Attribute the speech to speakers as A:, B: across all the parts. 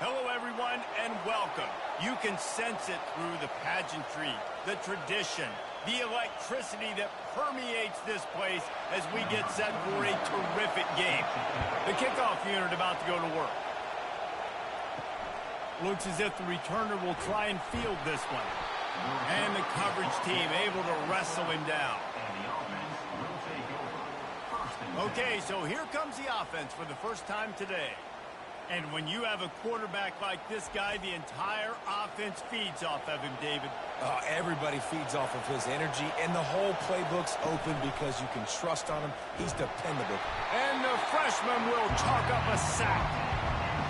A: Hello, everyone, and welcome. You can sense it through the pageantry, the tradition, the electricity that permeates this place as we get set for a terrific game. The kickoff unit about to go to work. Looks as if the returner will try and field this one. And the coverage team able to wrestle him down. Okay, so here comes the offense for the first time today. And when you have a quarterback like this guy, the entire offense feeds off of him, David.
B: Everybody feeds off of his energy, and the whole playbook's open because you can trust on him. He's dependable.
A: And the freshman will chalk up a sack.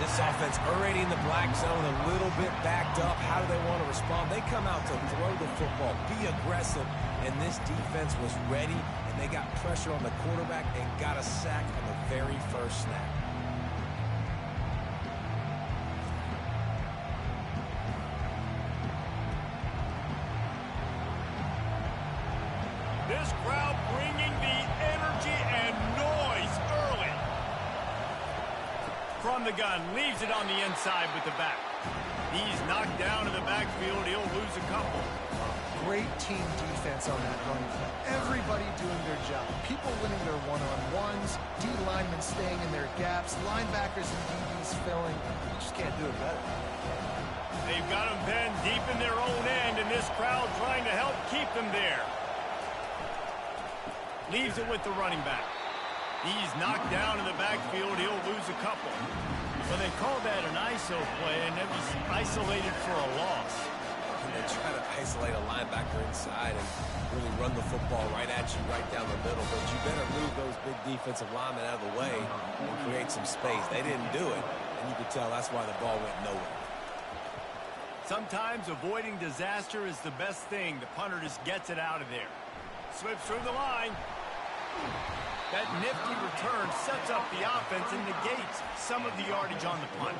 B: This offense already in the black zone, a little bit backed up. How do they want to respond? They come out to throw the football, be aggressive, and this defense was ready, and they got pressure on the quarterback and got a sack on the very first snap.
A: This crowd bringing the energy and noise early. From the gun, leaves it on the inside with the back. He's knocked down in the backfield. He'll lose a couple.
C: Great team defense on that run play. Everybody doing their job. People winning their one-on-ones, D linemen staying in their gaps, linebackers and DBs filling. You just can't do it better.
A: They've got them pinned deep in their own end, and this crowd trying to help keep them there. Leaves it with the running back. He's knocked down in the backfield. He'll lose a couple. Well, they call that an ISO play, and it was isolated for a loss.
B: And they try to isolate a linebacker inside and really run the football right at you, right down the middle. But you better move those big defensive linemen out of the way and create some space. They didn't do it, and you could tell that's why the ball went nowhere.
A: Sometimes avoiding disaster is the best thing. The punter just gets it out of there. Slips through the line. That nifty return sets up the offense and negates some of the yardage on the punt.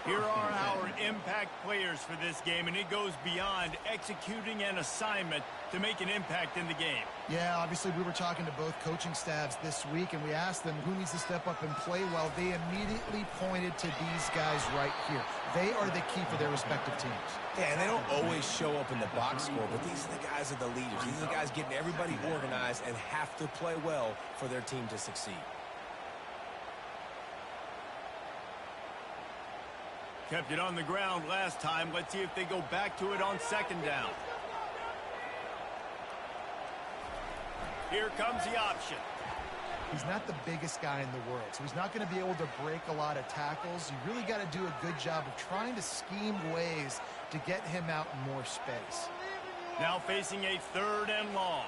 A: Here are our impact players for this game, and it goes beyond executing an assignment to make an impact in the game.
C: Yeah, obviously we were talking to both coaching staffs this week, and we asked them who needs to step up and play well. They immediately pointed to these guys right here. They are the key for their respective teams.
B: Yeah, and they don't always show up in the box score, but these are the guys that are the leaders. These are the guys getting everybody organized and have to play well for their team to succeed.
A: Kept it on the ground last time. Let's see if they go back to it on second down. Here comes the option.
C: He's not the biggest guy in the world, so he's not going to be able to break a lot of tackles. You really got to do a good job of trying to scheme ways to get him out in more space.
A: Now facing a third and long.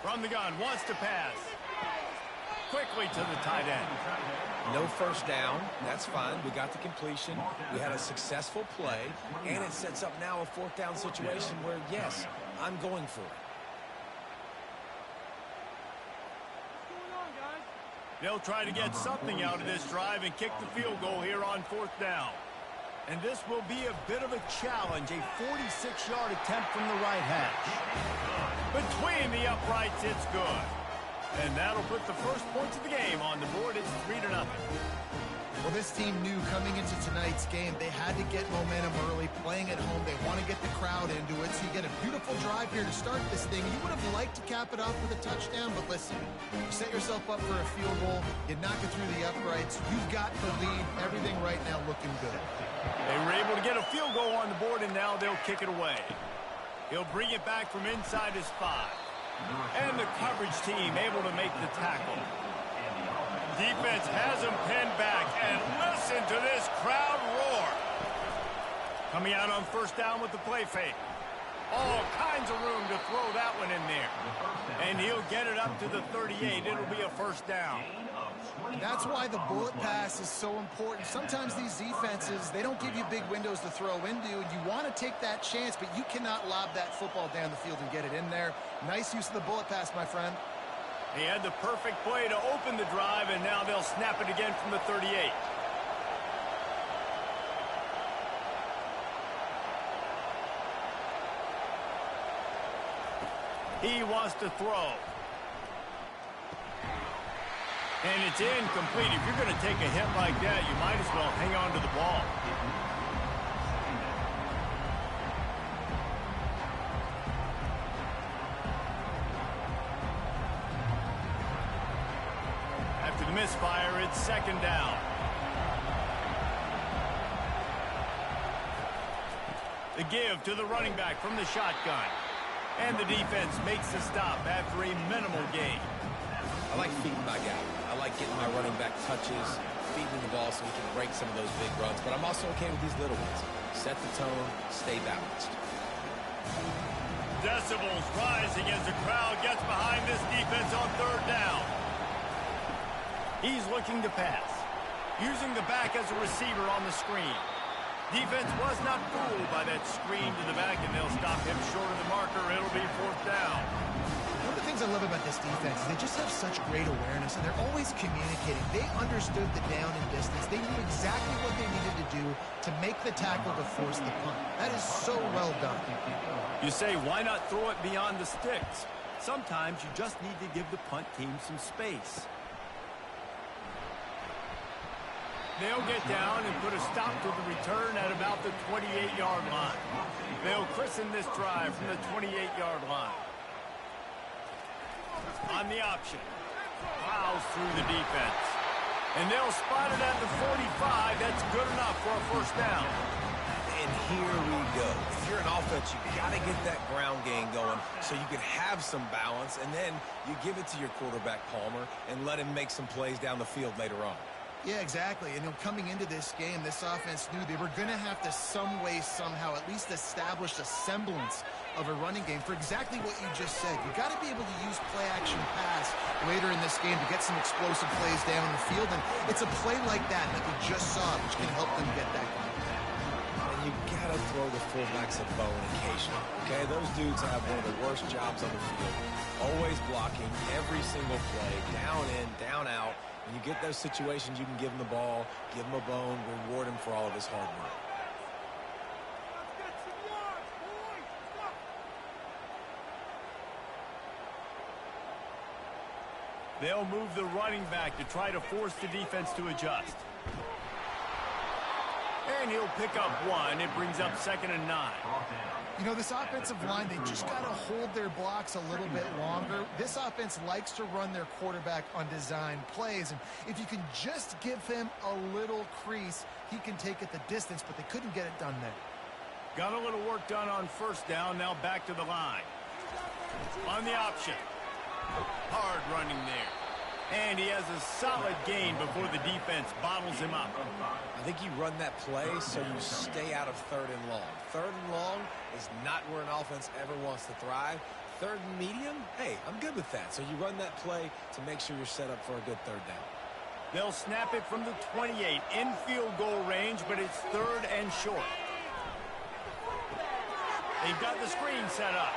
A: From the gun, wants to pass. Quickly to the tight end.
B: No first down. That's fine. We got the completion. We had a successful play, and it sets up now a fourth down situation where, yes, I'm going for it.
A: They'll try to get something out of this drive and kick the field goal here on fourth down. And this will be a bit of a challenge, a 46-yard attempt from the right hash. Between the uprights, it's good. And that'll put the first points of the game on the board. It's 3-0.
C: Well, this team knew coming into tonight's game they had to get momentum early, playing at home. They want to get the crowd into it, so you get a beautiful drive here to start this thing. You would have liked to cap it off with a touchdown, but listen, you set yourself up for a field goal, you knock it through the uprights, you've got the lead, everything right now looking good.
A: They were able to get a field goal on the board, and now they'll kick it away. He'll bring it back from inside his 5. And the coverage team able to make the tackle. Defense has him pinned back, and listen to this crowd roar. Coming out on first down with the play fake. All kinds of room to throw that one in there. And he'll get it up to the 38. It'll be a first down.
C: That's why the bullet pass is so important. Sometimes these defenses, they don't give you big windows to throw into, and you want to take that chance, but you cannot lob that football down the field and get it in there. Nice use of the bullet pass, my friend.
A: He had the perfect play to open the drive, and now they'll snap it again from the 38. He wants to throw. And it's incomplete. If you're going to take a hit like that, you might as well hang on to the ball. After the misfire, it's second down. The give to the running back from the shotgun. And the defense makes the stop after a minimal gain.
B: I like feeding my guy. I like getting my running back touches, feeding the ball so he can break some of those big runs. But I'm also okay with these little ones. Set the tone, stay balanced.
A: Decibels rising as the crowd gets behind this defense on third down. He's looking to pass, using the back as a receiver on the screen. Defense was not fooled by that screen to the back, and they'll stop him short of the marker. It'll be fourth down.
C: One of the things I love about this defense is they just have such great awareness, and they're always communicating. They understood the down and distance. They knew exactly what they needed to do to make the tackle to force the punt. That is so well done.
A: You say, why not throw it beyond the sticks? Sometimes you just need to give the punt team some space. They'll get down and put a stop to the return at about the 28-yard line. They'll christen this drive from the 28-yard line. On the option. Plows through the defense. And they'll spot it at the 45. That's good enough for a first down.
B: And here we go. If you're an offense, you got to get that ground game going so you can have some balance, and then you give it to your quarterback, Palmer, and let him make some plays down the field later on.
C: Yeah, exactly. And coming into this game, this offense knew they were going to have to some way, somehow, at least establish a semblance of a running game for exactly what you just said. You got to be able to use play-action pass later in this game to get some explosive plays down the field. And it's a play like that we just saw, which can help them get that going.
B: And you got to throw the fullbacks a bone occasionally, okay? Those dudes have one of the worst jobs on the field. Always blocking every single play, down in, down out. When you get those situations, you can give him the ball, give him a bone, reward him for all of his hard work.
A: They'll move the running back to try to force the defense to adjust. And he'll pick up one. It brings up 2nd and 9.
C: You know, this offensive line, they just got to hold their blocks a little bit longer. This offense likes to run their quarterback on design plays, and if you can just give him a little crease, he can take it the distance, but they couldn't get it done there.
A: Got a little work done on first down, now back to the line. On the option. Hard running there. And he has a solid gain before the defense bottles him up.
B: I think you run that play so you stay out of 3rd and long. 3rd and long is not where an offense ever wants to thrive. 3rd and medium, hey, I'm good with that. So you run that play to make sure you're set up for a good 3rd down.
A: They'll snap it from the 28 in field goal range, but it's 3rd and short. They've got the screen set up.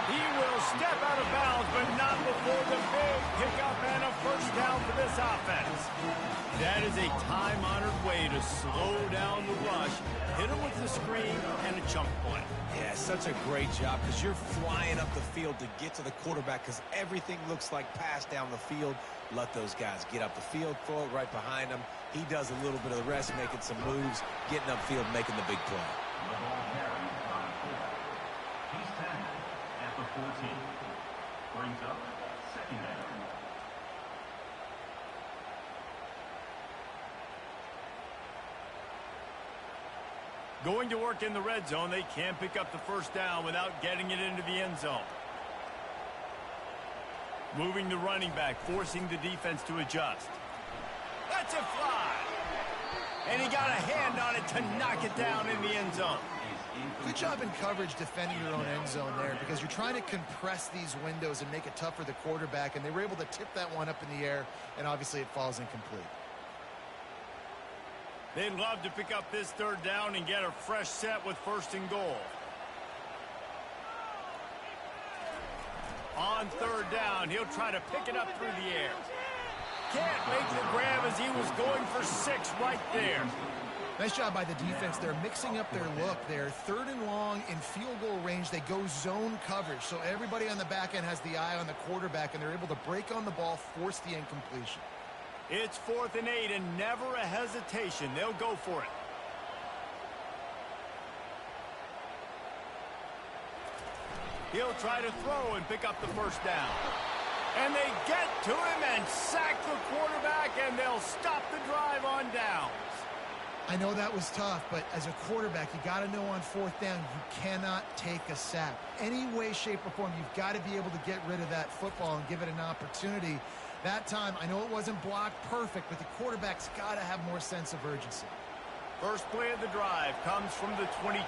A: He will step out of bounds, but not before the big pickup and a first down for this offense. That is a time-honored way to slow down the rush, hit him with the screen, and a chunk play.
B: Yeah, such a great job because you're flying up the field to get to the quarterback because everything looks like pass down the field. Let those guys get up the field, throw it right behind him. He does a little bit of the rest, making some moves, getting upfield, making the big play.
D: He's 10 at the 14. Brings up 2nd down.
A: Going to work in the red zone, they can't pick up the first down without getting it into the end zone. Moving the running back, forcing the defense to adjust. That's a fly. And he got a hand on it to knock it down in the end zone.
C: Good job in coverage defending your own end zone there because you're trying to compress these windows and make it tough for the quarterback, and they were able to tip that one up in the air, and obviously it falls incomplete.
A: They'd love to pick up this 3rd down and get a fresh set with 1st and goal. On 3rd down, he'll try to pick it up through the air. Can't make the grab as he was going for 6 right there.
C: Nice job by the defense. They're mixing up their look. They're 3rd and long in field goal range. They go zone coverage. So everybody on the back end has the eye on the quarterback, and they're able to break on the ball, force the incompletion.
A: It's 4th and 8 and never a hesitation. They'll go for it. He'll try to throw and pick up the first down. And they get to him and sack the quarterback, and they'll stop the drive on downs.
C: I know that was tough, but as a quarterback, you got to know on 4th down, you cannot take a sack. Any way, shape, or form, you've got to be able to get rid of that football and give it an opportunity. That time, I know it wasn't blocked perfect, but the quarterback's got to have more sense of urgency.
A: First play of the drive comes from the 22.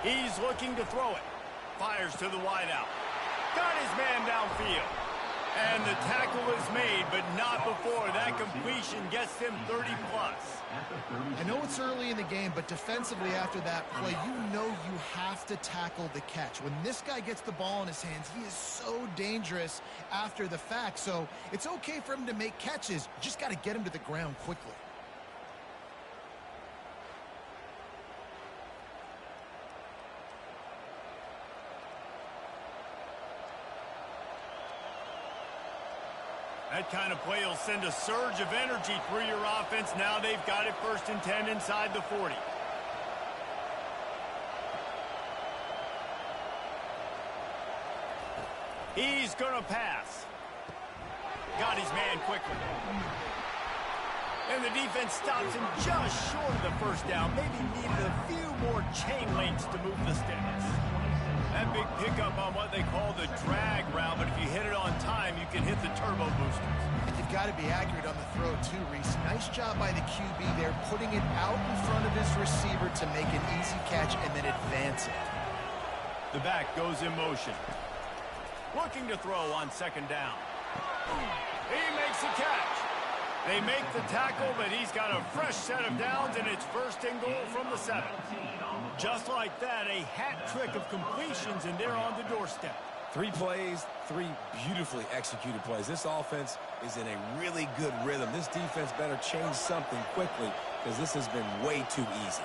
A: He's looking to throw it. Fires to the wideout. Got his man downfield. And the tackle is made, but not before that completion gets them 30+.
C: I know it's early in the game, but defensively after that play, you know you have to tackle the catch. When this guy gets the ball in his hands, he is so dangerous after the fact. So it's okay for him to make catches. You just got to get him to the ground quickly.
A: That kind of play will send a surge of energy through your offense. Now they've got it 1st and 10 inside the 40. He's going to pass. Got his man quickly. And the defense stops him just short of the first down. Maybe needed a few more chain links to move the sticks. That big pickup on what they call the drag route, but if you hit it on time, you can hit the turbo boosters.
C: You've got to be accurate on the throw, too, Reese. Nice job by the QB there, putting it out in front of his receiver to make an easy catch and then advance it.
A: The back goes in motion. Looking to throw on 2nd down. He makes the catch. They make the tackle, but he's got a fresh set of downs, and it's 1st and goal from the 7. Just like that, a hat trick of completions, and they're on the doorstep.
B: 3 plays, 3 beautifully executed plays. This offense is in a really good rhythm. This defense better change something quickly because this has been way too easy.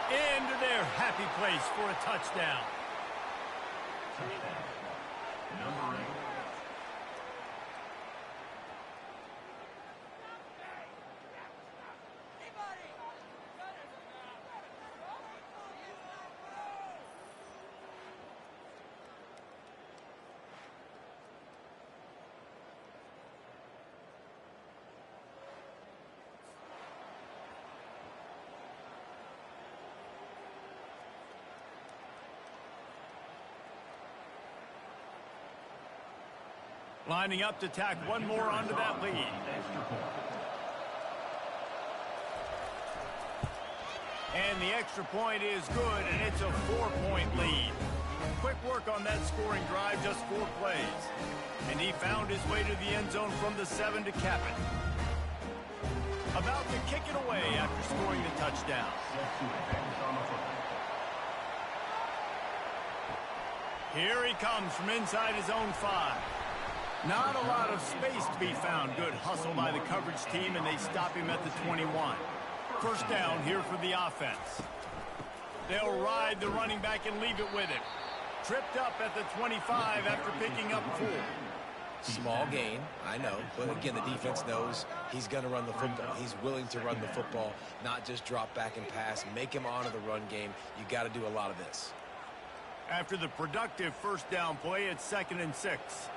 A: Into their happy place for a touchdown.
D: Number 8.
A: Lining up to tack one more onto that lead. And the extra point is good, and it's a 4-point lead. Quick work on that scoring drive, just 4 plays. And he found his way to the end zone from the 7 to cap it. About to kick it away after scoring the touchdown. Here he comes from inside his own 5. Not a lot of space to be found. Good hustle by the coverage team, and they stop him at the 21. First down here for the offense. They'll ride the running back and leave it with him. Tripped up at the 25 after picking up 4.
B: Small gain, I know, but again, the defense knows he's going to run the football. He's willing to run the football, not just drop back and pass, make him honor the run game. You got to do a lot of this.
A: After the productive first down play, it's 2nd and 6.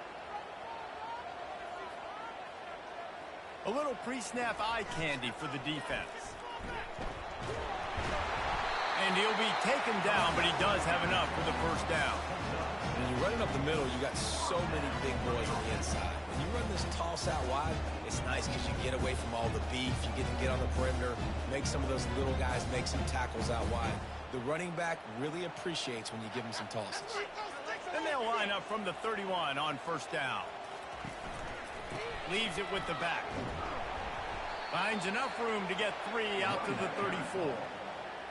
A: A little pre-snap eye candy for the defense. And he'll be taken down, but he does have enough for the first down.
B: When you're running up the middle, you got so many big boys on the inside. When you run this toss out wide, it's nice because you get away from all the beef. You get to get on the perimeter, make some of those little guys make some tackles out wide. The running back really appreciates when you give him some tosses.
A: And they'll line up from the 31 on first down. Leaves it with the back. Finds enough room to get 3 out to the 34.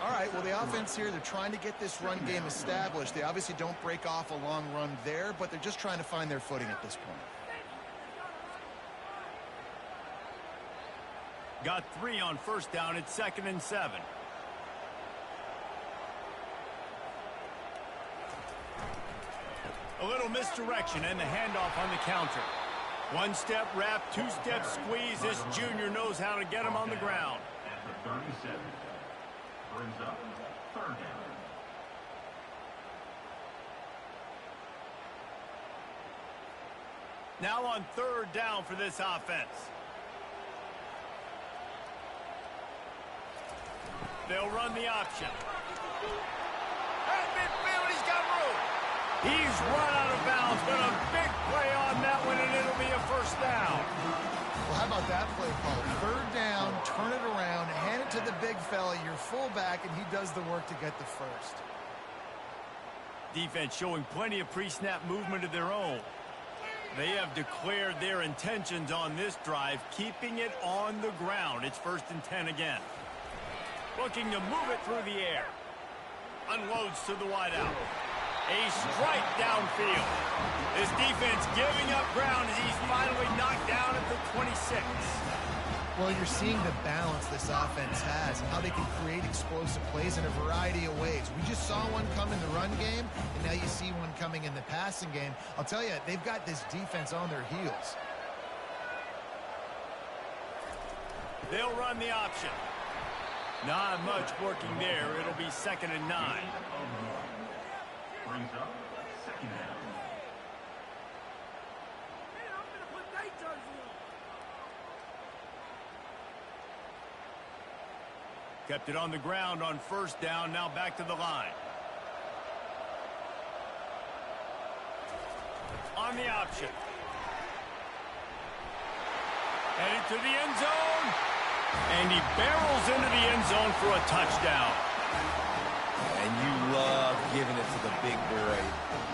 C: All right, well, the offense here, they're trying to get this run game established. They obviously don't break off a long run there, but they're just trying to find their footing at this point.
A: Got 3 on first down. It's 2nd and 7. A little misdirection and the handoff on the counter. 1-step wrap, 2-step squeeze. This junior knows how to get him on the ground.
D: At the 37. Brings up 3rd down.
A: Now on 3rd down for this offense. They'll run the option. At midfield, he's got room. He's run out of bounds, but a big play on that one, and it'll be a 1st down.
C: Well, how about that play call? 3rd down, turn it around, hand it to the big fella, your fullback, and he does the work to get the 1st.
A: Defense showing plenty of pre-snap movement of their own. They have declared their intentions on this drive, keeping it on the ground. It's 1st and 10 again. Looking to move it through the air. Unloads to the wideout. A strike downfield. This defense giving up ground as he's finally knocked down at the 26.
C: Well, you're seeing the balance this offense has and how they can create explosive plays in a variety of ways. We just saw one come in the run game, and now you see one coming in the passing game. I'll tell you, they've got this defense on their heels.
A: They'll run the option. Not much working there. It'll be 2nd and 9.
D: Brings up 2nd down.
A: Kept it on the ground on 1st down. Now back to the line. On the option. Headed to the end zone. And he barrels into the end zone for a touchdown.
B: And you love giving it to the big boy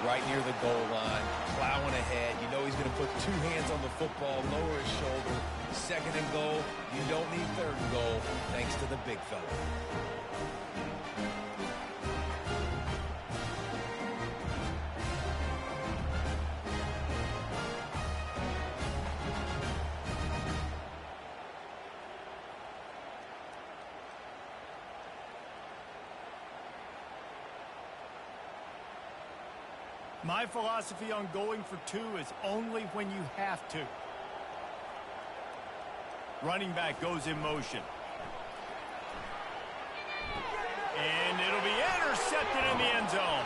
B: right near the goal line, plowing ahead. You know he's going to put 2 hands on the football, lower his shoulder. 2nd and goal. You don't need 3rd and goal, thanks to the big fella.
A: My philosophy on going for 2 is only when you have to. Running back goes in motion. And it'll be intercepted in the end zone.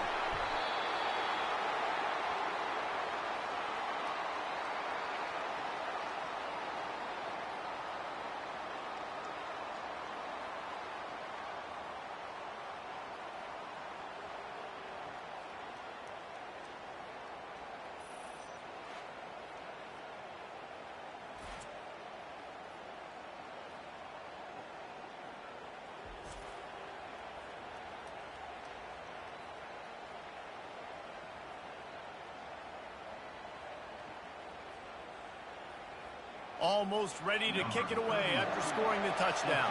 A: Almost ready to kick it away after scoring the touchdown.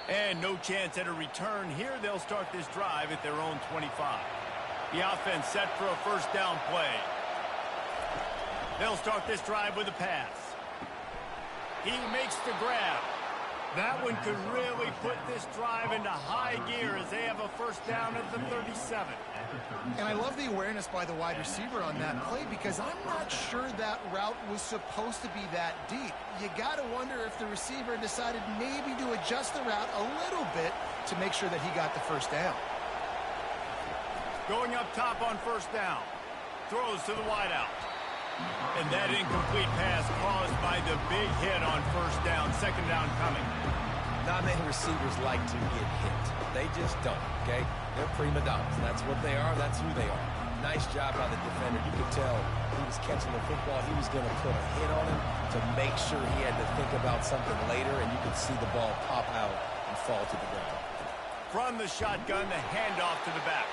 A: And no chance at a return here. They'll start this drive at their own 25. The offense set for a 1st down play. They'll start this drive with a pass. He makes the grab. That one could really put this drive into high gear as they have a 1st down at the 37.
C: And I love the awareness by the wide receiver on that play because I'm not sure that route was supposed to be that deep. You got to wonder if the receiver decided maybe to adjust the route a little bit to make sure that he got the 1st down.
A: Going up top on 1st down. Throws to the wideout. And that incomplete pass caused by the big hit on 1st down. 2nd down coming.
B: Not many receivers like to get hit. They just don't, okay? They're prima donnas. That's what they are. That's who they are. Nice job by the defender. You could tell he was catching the football. He was going to put a hit on him to make sure he had to think about something later, and you could see the ball pop out and fall to the ground.
A: From the shotgun, the handoff to the back.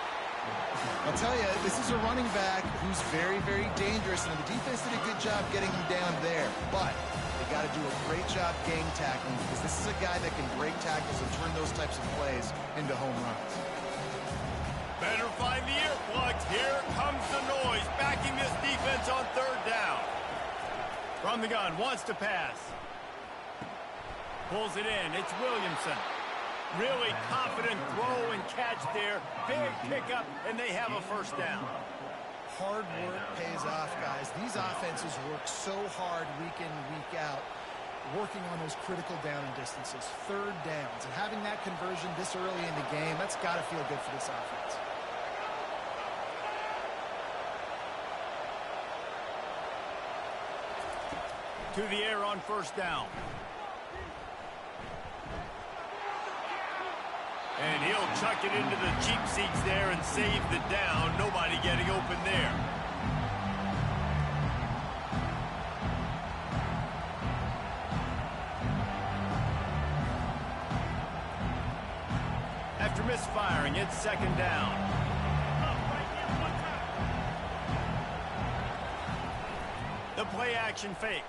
C: I'll tell you, this is a running back who's very, very dangerous, and the defense did a good job getting him down there. But they got to do a great job game tackling, because this is a guy that can break tackles and turn those types of plays into home runs.
A: Better find the earplugs. Here comes the noise, backing this defense on third down. From the gun, wants to pass. Pulls it in. It's Williamson. Really confident throw and catch there. Big pickup, and they have a first down.
C: Hard work pays off, guys. These offenses work so hard week in, week out, working on those critical down and distances, third downs. And having that conversion this early in the game, that's got to feel good for this offense.
A: To the air on first down. And he'll chuck it into the cheap seats there and save the down. Nobody getting open there. After misfiring, it's second down. The play action fake.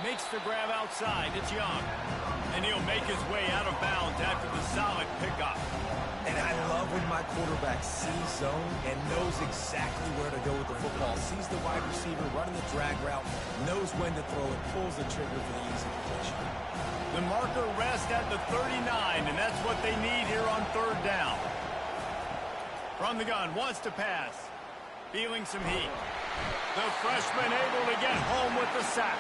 A: Makes the grab outside. It's Young. And he'll make his way out of bounds after the solid pickup.
B: And I love when my quarterback sees zone and knows exactly where to go with the football. Sees the wide receiver running the drag route, knows when to throw it, pulls the trigger for the easy completion.
A: The marker rests at the 39, and that's what they need here on third down. From the gun, wants to pass. Feeling some heat. The freshman able to get home with the sack.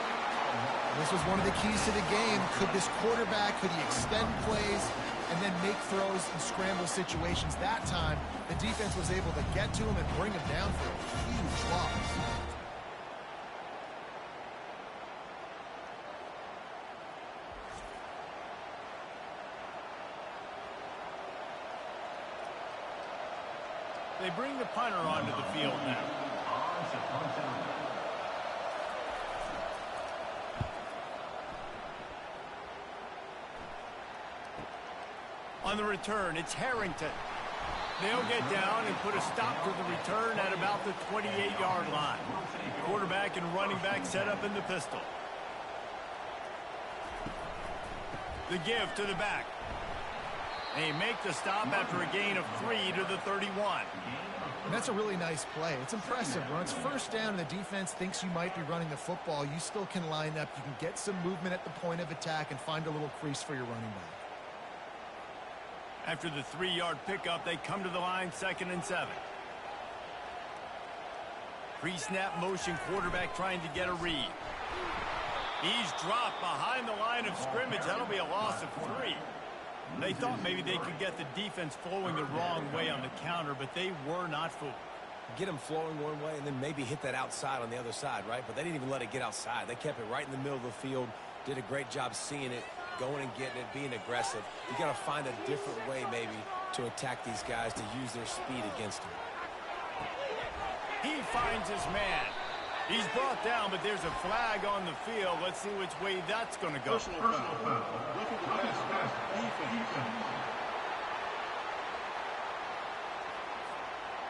C: This was one of the keys to the game. Could this quarterback, could he extend plays and then make throws in scramble situations? That time, the defense was able to get to him and bring him down for a huge loss.
A: They bring the punter onto the field now. On the return, it's Harrington. They'll get down and put a stop to the return at about the 28-yard line. Quarterback and running back set up in the pistol. The give to the back. They make the stop after a gain of 3 to the 31.
C: And that's a really nice play. It's impressive. When it's first down and the defense thinks you might be running the football, you still can line up. You can get some movement at the point of attack and find a little crease for your running back.
A: After the 3-yard pickup, they come to the line, 2nd and 7. Pre-snap motion, quarterback trying to get a read. He's dropped behind the line of scrimmage. That'll be a loss of 3. They thought maybe they could get the defense flowing the wrong way on the counter, but they were not fooled.
B: Get them flowing one way and then maybe hit that outside on the other side, right? But they didn't even let it get outside. They kept it right in the middle of the field, did a great job seeing it, going and getting it, being aggressive. You got to find a different way maybe to attack these guys, to use their speed against them.
A: He finds his man. He's brought down, but there's a flag on the field. Let's see which way that's going to go.
D: Personal foul.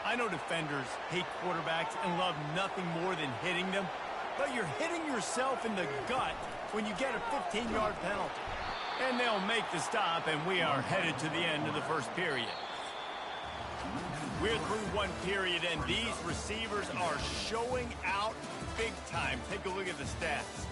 A: I know defenders hate quarterbacks and love nothing more than hitting them, but you're hitting yourself in the gut when you get a 15-yard penalty. And they'll make the stop, and we are headed to the end of the first period. We're through one period, and these receivers are showing out big time. Take a look at the stats.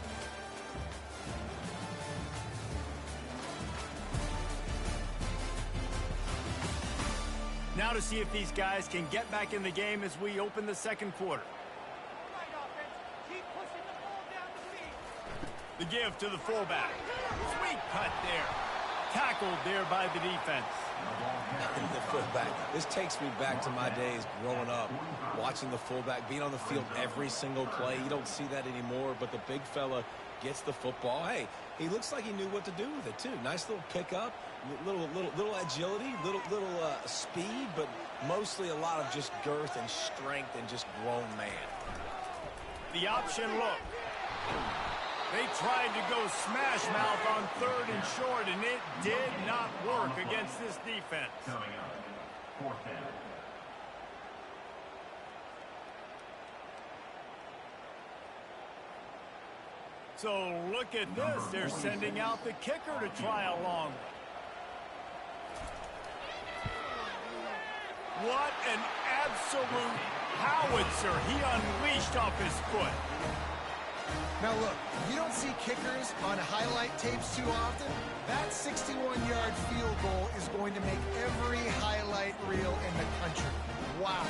A: Now to see if these guys can get back in the game as we open the second quarter. The give to the fullback. Sweet cut there. Tackled there by the defense.
B: The fullback. This takes me back to my days growing up, watching the fullback being on the field every single play. You don't see that anymore, but the big fella gets the football. Hey, he looks like he knew what to do with it too. Nice little pickup, little agility, little speed, but mostly a lot of just girth and strength and just grown man.
A: The option look. They tried to go smash mouth on 3rd and short, and it did not work against this defense.
D: Coming up, 4th down.
A: So look at this. They're sending out the kicker to try a long one. What an absolute howitzer he unleashed off his foot.
C: Now look, you don't see kickers on highlight tapes too often. That 61-yard field goal is going to make every highlight reel in the country. Wow.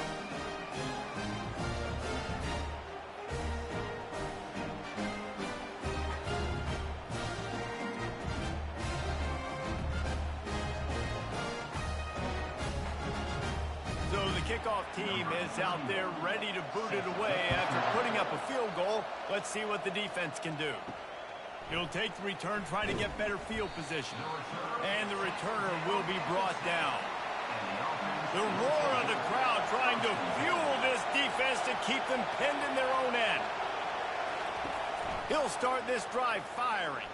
A: So the kickoff team is out there ready to boot it away after putting up a field goal. Let's see what the defense can do. He'll take the return, trying to get better field position. And the returner will be brought down. The roar of the crowd trying to fuel this defense to keep them pinned in their own end. He'll start this drive firing.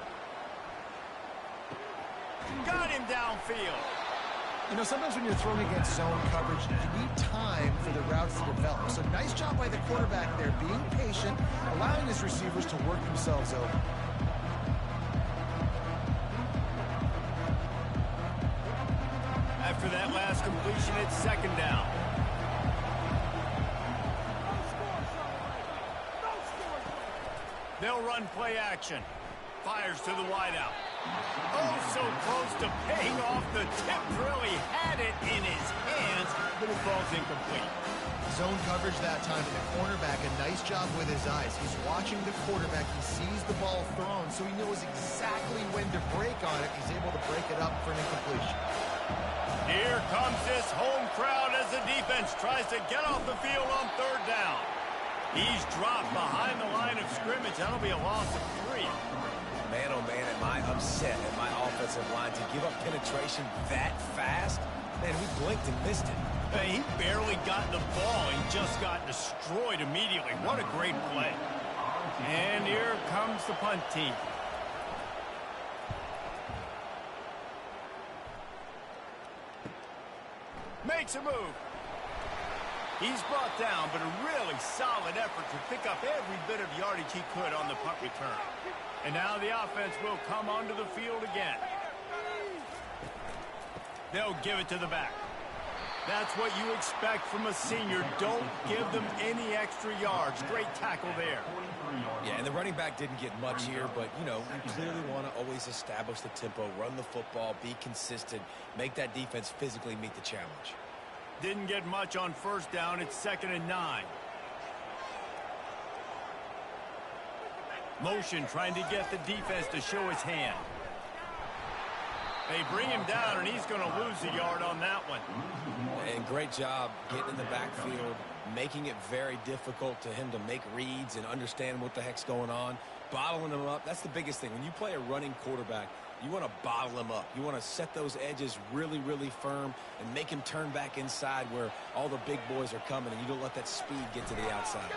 A: Got him downfield.
C: You know, sometimes when you're throwing against zone coverage, you need time for the routes to develop. So nice job by the quarterback there, being patient, allowing his receivers to work themselves over.
A: After that last completion, it's 2nd down. They'll run play action. Fires to the wideout. Oh, so close to paying off the tip. Really had it in his hands, but it falls incomplete.
C: Zone coverage that time, and the cornerback, a nice job with his eyes. He's watching the quarterback. He sees the ball thrown, so he knows exactly when to break on it. He's able to break it up for an incompletion.
A: Here comes this home crowd as the defense tries to get off the field on 3rd down. He's dropped behind the line of scrimmage. That'll be a loss of 3.
B: Man, oh man, am I upset at my offensive line to give up penetration that fast? Man, we blinked and missed it.
A: He barely got the ball. He just got destroyed immediately. What a great play. And here comes the punt team. Makes a move. He's brought down, but a really solid effort to pick up every bit of yardage he could on the punt return. And now the offense will come onto the field again. They'll give it to the back. That's what you expect from a senior. Don't give them any extra yards. Great tackle there.
B: Yeah, and the running back didn't get much here, but, you know, you clearly want to always establish the tempo, run the football, be consistent, make that defense physically meet the challenge.
A: Didn't get much on 1st down. It's 2nd and 9. Motion trying to get the defense to show his hand. They bring him down, and he's going to lose a yard on that one.
B: And great job getting in the backfield, making it very difficult to him to make reads and understand what the heck's going on, bottling him up. That's the biggest thing. When you play a running quarterback, you want to bottle him up. You want to set those edges really, really firm and make him turn back inside where all the big boys are coming, and you don't let that speed get to the outside.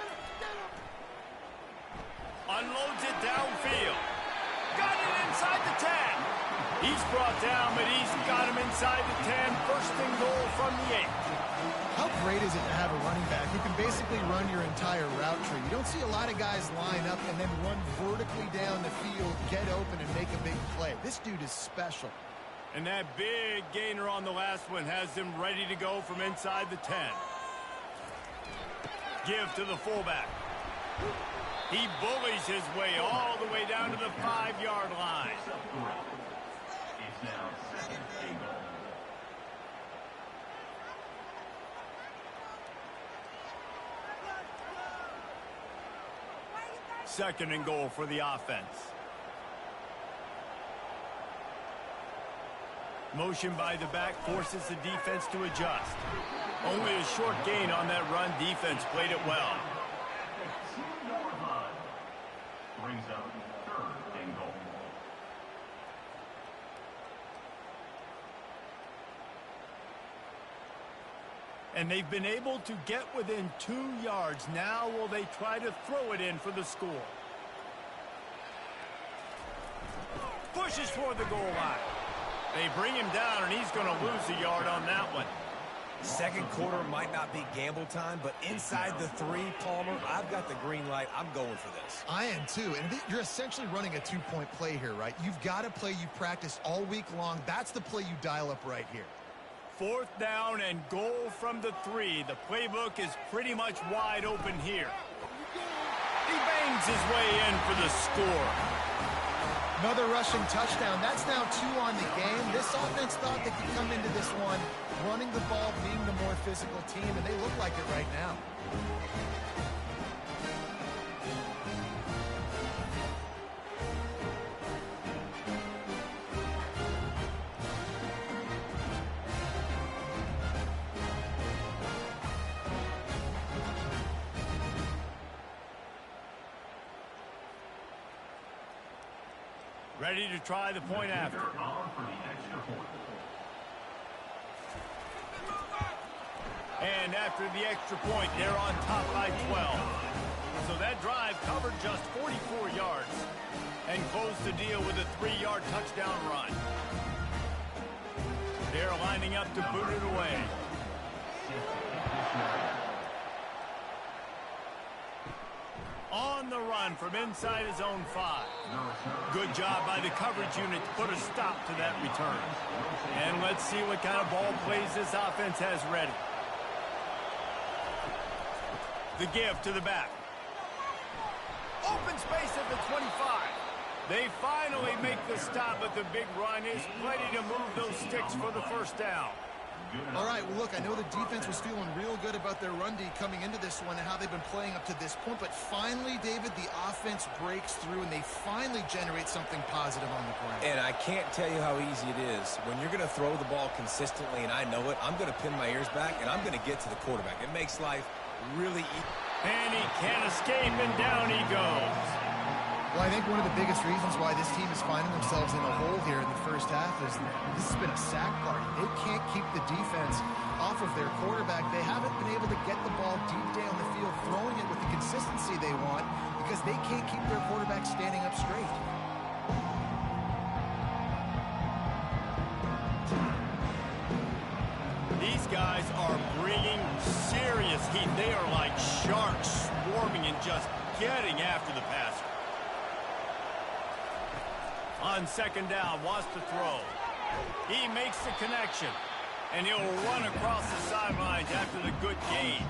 A: Unloads it downfield. Got it inside the 10. He's brought down, but he's got him inside the 10. 1st and goal from the 8.
C: How great is it to have a running back who can basically run your entire route tree? You don't see a lot of guys line up and then run vertically down the field, get open, and make a big play. This dude is special.
A: And that big gainer on the last one has him ready to go from inside the 10. Give to the fullback. He bullies his way all the way down to the 5-yard line.
D: It's now 2nd and goal.
A: Second and goal for the offense. Motion by the back forces the defense to adjust. Only a short gain on that run. Defense played it well.
D: Brings up 3rd and goal.
A: And they've been able to get within 2 yards. Now will they try to throw it in for the score? pushes for the goal line. They bring him down, and he's going to lose a yard on that one.
B: Second quarter might not be gamble time, but inside the 3, Palmer, I've got the green light. I'm going for this.
C: I am too, and you're essentially running a 2-point play here, right? You've got to play you've practiced all week long. That's the play you dial up right here.
A: 4th down and goal from the 3. The playbook is pretty much wide open here. He bangs his way in for the score.
C: Another rushing touchdown. That's now 2 on the game. This offense thought they could come into this one running the ball, being the more physical team, and they look like it right now.
A: Ready to try the point after. And after the extra point, they're on top by 12. So that drive covered just 44 yards and closed the deal with a 3-yard touchdown run. They're lining up to boot it away. On the run from inside his own 5. Good job by the coverage unit to put a stop to that return. And let's see what kind of ball plays this offense has ready. The give to the back. Open space at the 25. They finally make the stop, but the big run is ready to move those sticks for the first down.
C: All right, well, look, I know the defense was feeling real good about their run D coming into this one and how they've been playing up to this point, but finally, David, the offense breaks through and they finally generate something positive on the ground.
B: And I can't tell you how easy it is. When you're going to throw the ball consistently, and I know it, I'm going to pin my ears back, and I'm going to get to the quarterback. It makes life really easy.
A: And he can't escape, and down he goes.
C: Well, I think one of the biggest reasons why this team is finding themselves in a hole here in the first half is this has been a sack party. They can't keep the defense off of their quarterback. They haven't been able to get the ball deep down the field, throwing it with the consistency they want because they can't keep their quarterback standing up straight.
A: These guys are bringing serious heat. They are like sharks swarming and just getting after the passer. On second down, wants to throw. He makes the connection, and he'll run across the sidelines after the good gain.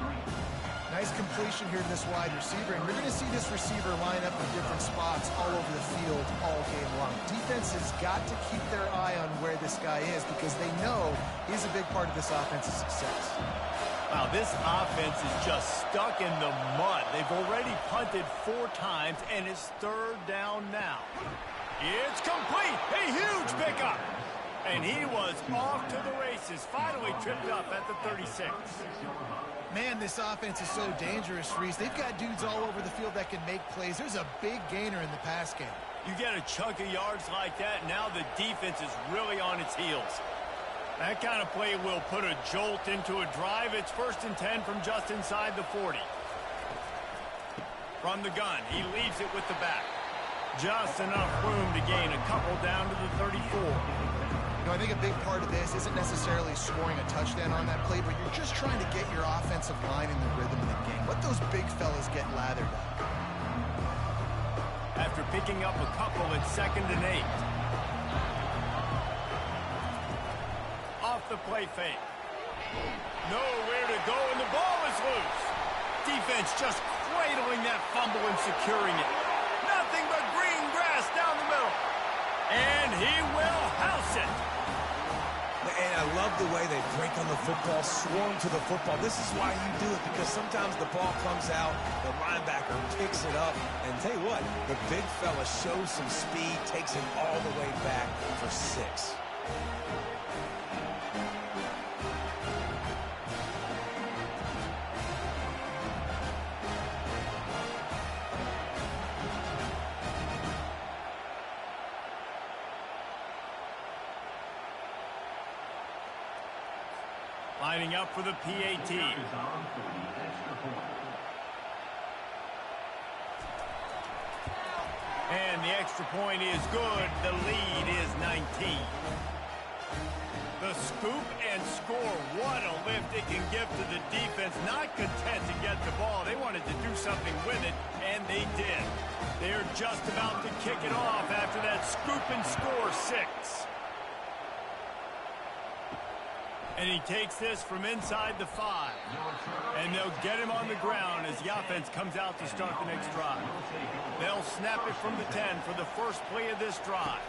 C: Nice completion here to this wide receiver, and you're going to see this receiver line up in different spots all over the field all game long. Defense has got to keep their eye on where this guy is because they know he's a big part of this offense's success.
A: Wow, this offense is just stuck in the mud. They've already punted 4 times, and it's 3rd down now. It's complete. A huge pickup. And he was off to the races. Finally tripped up at the 36.
C: Man, this offense is so dangerous, Reese. They've got dudes all over the field that can make plays. There's a big gainer in the pass game.
A: You get a chunk of yards like that, now the defense is really on its heels. That kind of play will put a jolt into a drive. It's 1st and 10 from just inside the 40. From the gun, he leaves it with the back. Just enough room to gain a couple down to the 34.
C: You know, I think a big part of this isn't necessarily scoring a touchdown on that play, but you're just trying to get your offensive line in the rhythm of the game. Let those big fellas get lathered up.
A: After picking up a couple at 2nd and 8. Off the play fake. Nowhere to go, and the ball is loose. Defense just cradling that fumble and securing it. Nothing but green grass down the middle. And he will house it.
B: And I love the way they break on the football, swarm to the football. This is why you do it, because sometimes the ball comes out, the linebacker picks it up, and tell you what, the big fella shows some speed, takes him all the way back for 6.
A: Lining up for the PAT. And the extra point is good. The lead is 19. The scoop and score. What a lift it can give to the defense. Not content to get the ball. They wanted to do something with it, and they did. They're just about to kick it off after that scoop and score 6. And he takes this from inside the 5. And they'll get him on the ground as the offense comes out to start the next drive. They'll snap it from the 10 for the first play of this drive.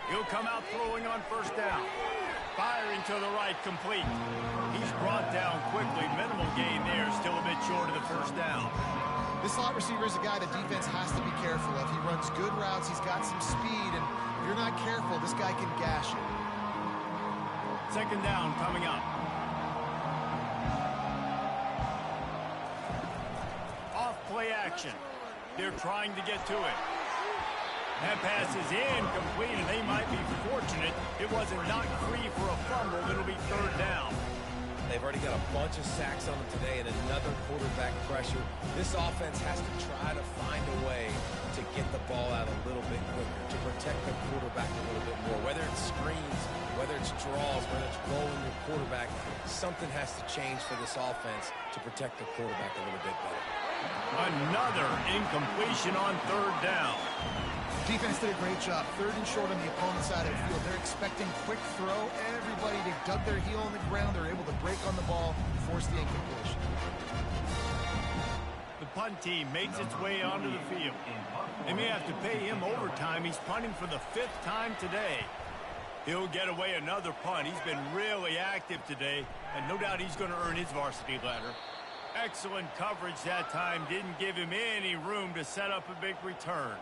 A: He'll come out throwing on first down. Firing to the right, complete. He's brought down quickly. Minimal gain there, still a bit short of the first down.
C: This slot receiver is a guy the defense has to be careful of. He runs good routes. He's got some speed, and if you're not careful, this guy can gash it.
A: Second down coming up. Off play action. They're trying to get to it. That pass is incomplete, and they might be fortunate it wasn't knocked free for a fumble. It'll be third down.
B: They've already got a bunch of sacks on them today and another quarterback pressure. This offense has to try to find a way to get the ball out a little bit quicker, to protect the quarterback a little bit more. Whether it's screens, whether it's draws, whether it's rolling your quarterback, something has to change for this offense to protect the quarterback a little bit better.
A: Another incompletion on third down.
C: Defense did a great job. Third and short on the opponent's side of the field. They're expecting quick throw. Everybody, they dug their heel on the ground. They're able to break on the ball, force the incompletion.
A: The punt team makes its way onto the field. They may have to pay him overtime. He's punting for the 5th time today. He'll get away another punt. He's been really active today, and no doubt he's going to earn his varsity ladder. Excellent coverage that time. Didn't give him any room to set up a big return.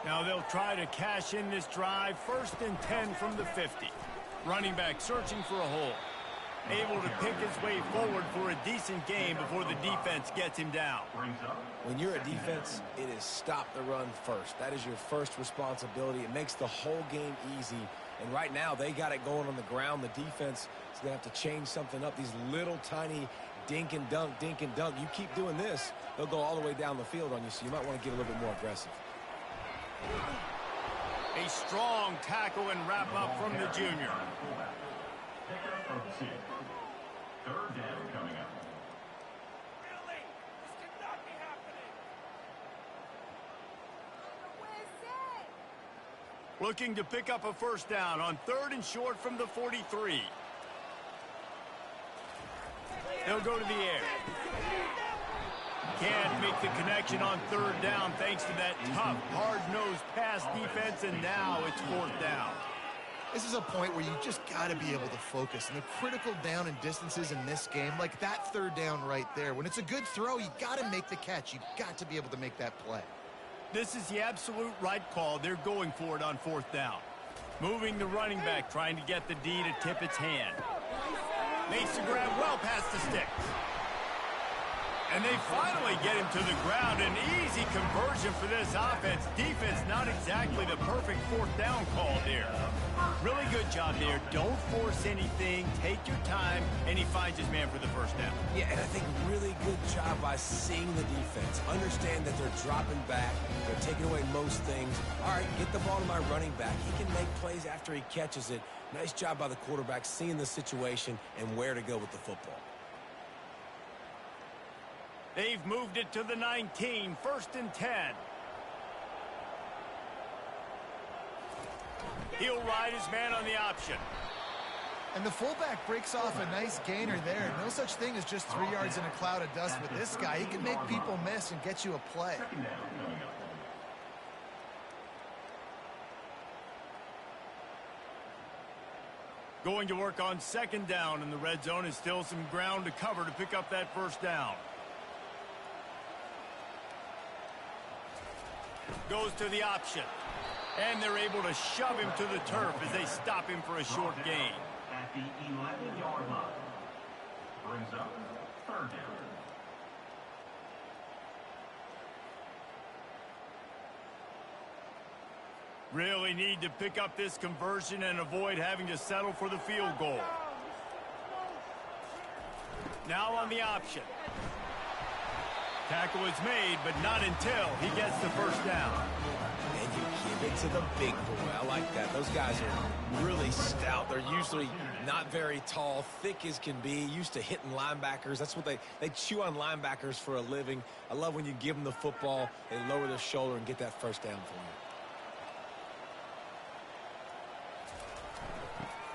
A: Now they'll try to cash in this drive. 1st and 10 from the 50. Running back searching for a hole. Able to pick his way forward for a decent game before the defense gets him down.
B: When you're a defense, it is stop the run first. That is your first responsibility. It makes the whole game easy. And right now, they got it going on the ground. The defense is going to have to change something up. These little tiny dink and dunk, dink and dunk. You keep doing this, they'll go all the way down the field on you, so you might want to get a little bit more aggressive.
A: A strong tackle and wrap up from the junior.
D: Third down coming up.
E: Really? This cannot be happening.
A: Looking to pick up a first down on 3rd and short from the 43. They'll go to the air. Can't make the connection on 3rd down thanks to that tough, hard-nosed pass defense, and now it's 4th down.
C: This is a point where you just got to be able to focus. And the critical down and distances in this game, like that 3rd down right there, when it's a good throw, you got to make the catch. You got to be able to make that play.
A: This is the absolute right call. They're going for it on 4th down. Moving the running back, trying to get the D to tip its hand. Makes the grab well past the sticks. And they finally get him to the ground. An easy conversion for this offense. Defense, not exactly the perfect 4th down call there. Really good job there. Don't force anything. Take your time. And he finds his man for the first down.
B: Yeah, and I think really good job by seeing the defense. Understand that they're dropping back. They're taking away most things. All right, get the ball to my running back. He can make plays after he catches it. Nice job by the quarterback seeing the situation and where to go with the football.
A: They've moved it to the 19, 1st and 10. He'll ride his man on the option.
C: And the fullback breaks off a nice gainer there. No such thing as just 3 yards in a cloud of dust with this guy. He can make people miss and get you a play.
A: Going to work on 2nd down, and the red zone is still some ground to cover to pick up that first down. Goes to the option. And they're able to shove him to the turf as they stop him for a short gain.
D: At the 11-yard line. Brings up 3rd down.
A: Really need to pick up this conversion and avoid having to settle for the field goal. Now on the option. Tackle is made, but not until he gets the first down.
B: And you give it to the big boy. I like that. Those guys are really stout. They're usually not very tall, thick as can be, used to hitting linebackers. That's what they chew on linebackers for a living. I love when you give them the football, they lower their shoulder and get that first down for you.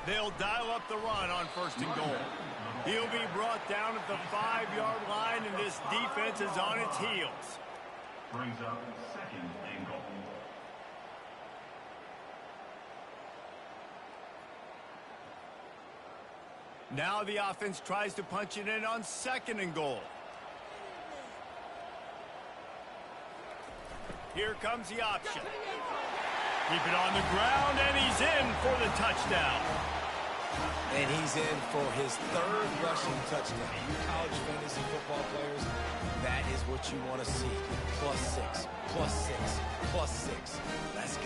A: They'll dial up the run on 1st and goal. He'll be brought down at the 5-yard line, and this defense is on its heels.
D: Brings up 2nd and goal.
A: Now the offense tries to punch it in on 2nd and goal. Here comes the option. Keep it on the ground, and he's in for the touchdown.
B: And he's in for his 3rd rushing touchdown. You college fantasy football players, that is what you want to see. +6, +6, +6. Let's go.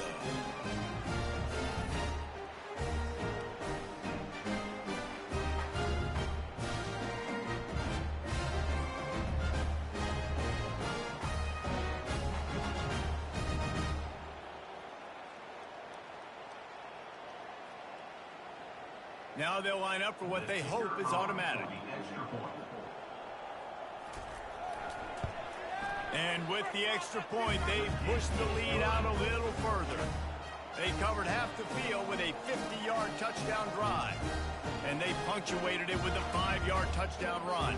A: Now they'll line up for what they hope is automatic. And with the extra point, they pushed the lead out a little further. They covered half the field with a 50-yard touchdown drive. And they punctuated it with a 5-yard touchdown run.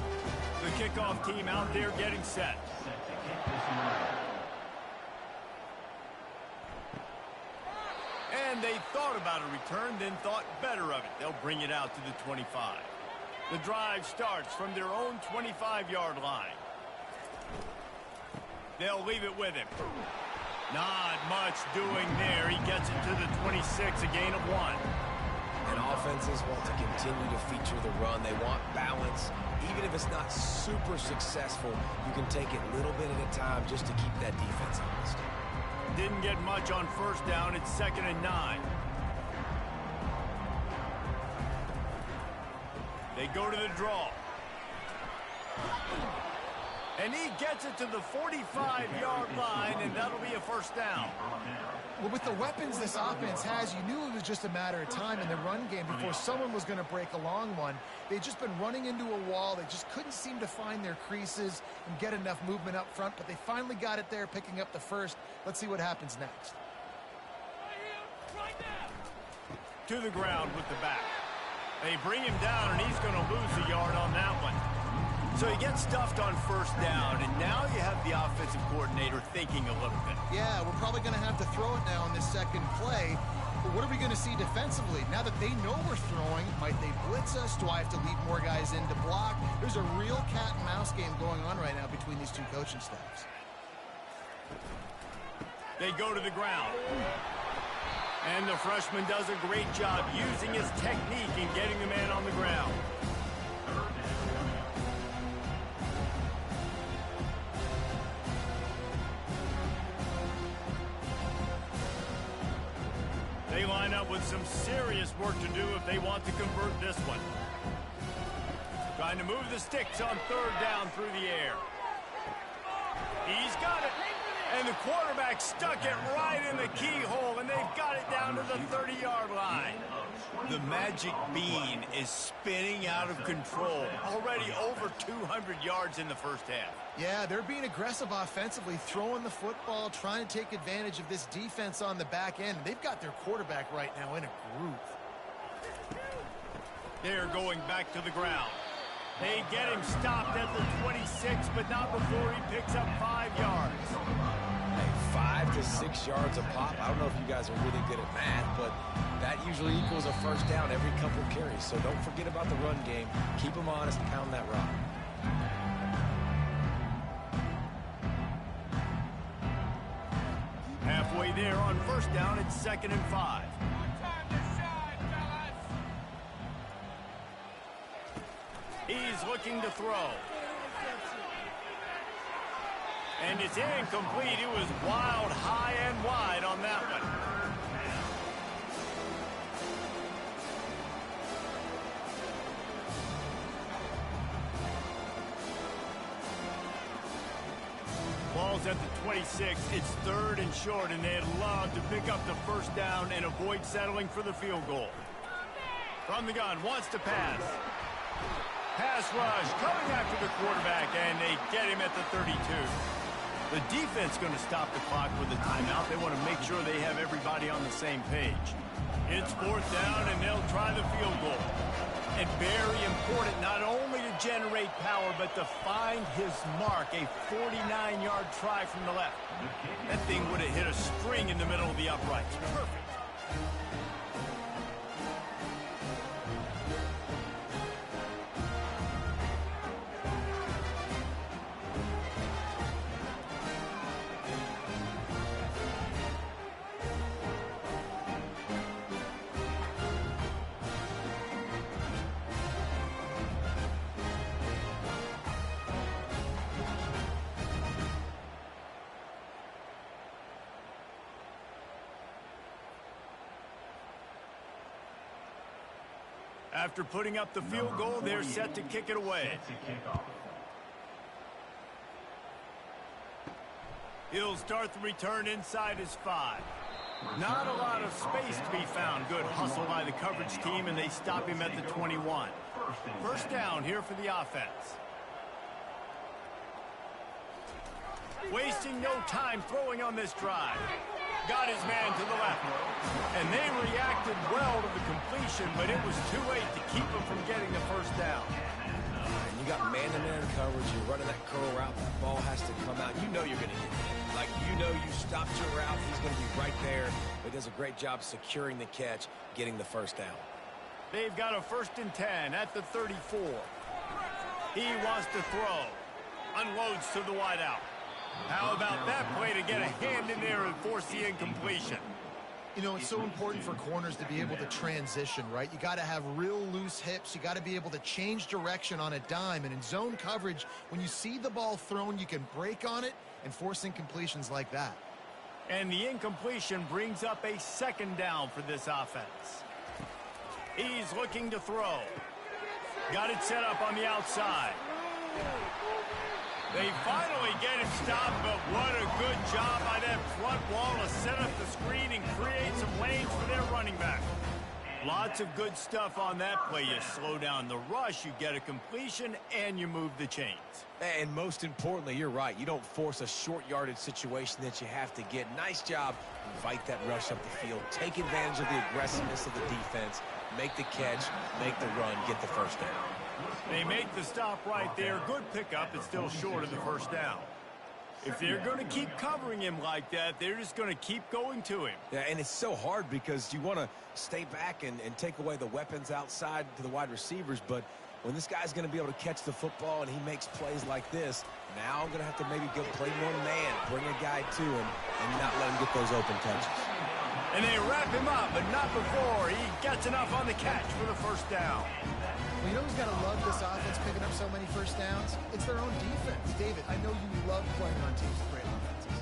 A: The kickoff team out there getting set. And they thought about a return, then thought better of it. They'll bring it out to the 25. The drive starts from their own 25-yard line. They'll leave it with him. Not much doing there. He gets it to the 26, a gain of 1.
B: And offenses want to continue to feature the run. They want balance. Even if it's not super successful, you can take it little bit at a time just to keep that defense honest.
A: Didn't get much on 1st down. It's 2nd and 9. They go to the draw. And he gets it to the 45-yard line, and that'll be a 1st down.
C: Well, with the weapons this offense has, you knew it was just a matter of time in the run game before someone was going to break a long one. They'd just been running into a wall. They just couldn't seem to find their creases and get enough movement up front, but they finally got it there, picking up the 1st. Let's see what happens next.
A: To the ground with the back. They bring him down, and he's going to lose a yard on that one. So he gets stuffed on 1st down, and now you have the offensive coordinator thinking a little bit.
C: Yeah, we're probably going to have to throw it now in this 2nd play. But what are we going to see defensively? Now that they know we're throwing, might they blitz us? Do I have to leave more guys in to block? There's a real cat and mouse game going on right now between these two coaching staffs.
A: They go to the ground. And the freshman does a great job using his technique and getting the man on the ground. They line up with some serious work to do if they want to convert this one. Trying to move the sticks on 3rd down through the air. He's got it. And the quarterback stuck it right in the keyhole, and they've got it down to the 30-yard line. The magic bean is spinning out of control. Already over 200 yards in the 1st half.
C: Yeah, they're being aggressive offensively, throwing the football, trying to take advantage of this defense on the back end. They've got their quarterback right now in a groove.
A: They're going back to the ground. They get him stopped at the 26, but not before he picks up 5 yards.
B: Hey, 5 to 6 yards a pop. I don't know if you guys are really good at math, but that usually equals a 1st down every couple carries. So don't forget about the run game. Keep them honest, pound that rock.
A: Halfway there on 1st down, it's 2nd and 5. He's looking to throw. And it's incomplete. It was wild, high and wide on that one. ball's at the 26. It's 3rd and short, and they'd love to pick up the first down and avoid settling for the field goal. From the gun, wants to pass. Pass rush, coming after the quarterback, and they get him at the 32. The defense going to stop the clock with a timeout. They want to make sure they have everybody on the same page. It's 4th down, and they'll try the field goal. And very important, not only to generate power, but to find his mark, a 49-yard try from the left. That thing would have hit a string in the middle of the uprights. Perfect. After putting up the field goal, they're set to kick it away. He'll start the return inside his 5. Not a lot of space to be found. Good hustle by the coverage team, and they stop him at the 21. First down here for the offense. Wasting no time throwing on this drive. Got his man to the left. And they reacted well to the completion, but it was too late to keep him from getting the first down.
B: And you got man-to-man coverage. You're running that curl route. That ball has to come out. You know you're going to get it. Like, you know you stopped your route. He's going to be right there. He does a great job securing the catch, getting the first down.
A: They've got a 1st and 10 at the 34. He wants to throw. Unloads to the wideout. How about that play to get a hand in there and force the incompletion?
C: You know, it's so important for corners to be able to transition, right? You got to have real loose hips. You got to be able to change direction on a dime. And in zone coverage, when you see the ball thrown, you can break on it and force incompletions like that.
A: And the incompletion brings up a 2nd down for this offense. He's looking to throw. Got it set up on the outside. They finally get him stopped, but what a good job by that front wall to set up the screen and create some lanes for their running back. Lots of good stuff on that play. You slow down the rush, you get a completion, and you move the chains.
B: And most importantly, you're right. You don't force a short yardage situation that you have to get. Nice job. Invite that rush up the field. Take advantage of the aggressiveness of the defense. Make the catch, make the run, get the first down.
A: They make the stop right there. Good pickup. It's still short of the first down. If they're going to keep covering him like that, they're just going to keep going to him.
B: Yeah, and it's so hard because you want to stay back and take away the weapons outside to the wide receivers, but when this guy's going to be able to catch the football and he makes plays like this, now I'm going to have to maybe go play more man, bring a guy to him, and not let him get those open touches.
A: And they wrap him up, but not before he gets enough on the catch for the first down.
C: Well, you know who's got to love this offense picking up so many first downs? It's their own defense. David, I know you love playing on teams with great offenses.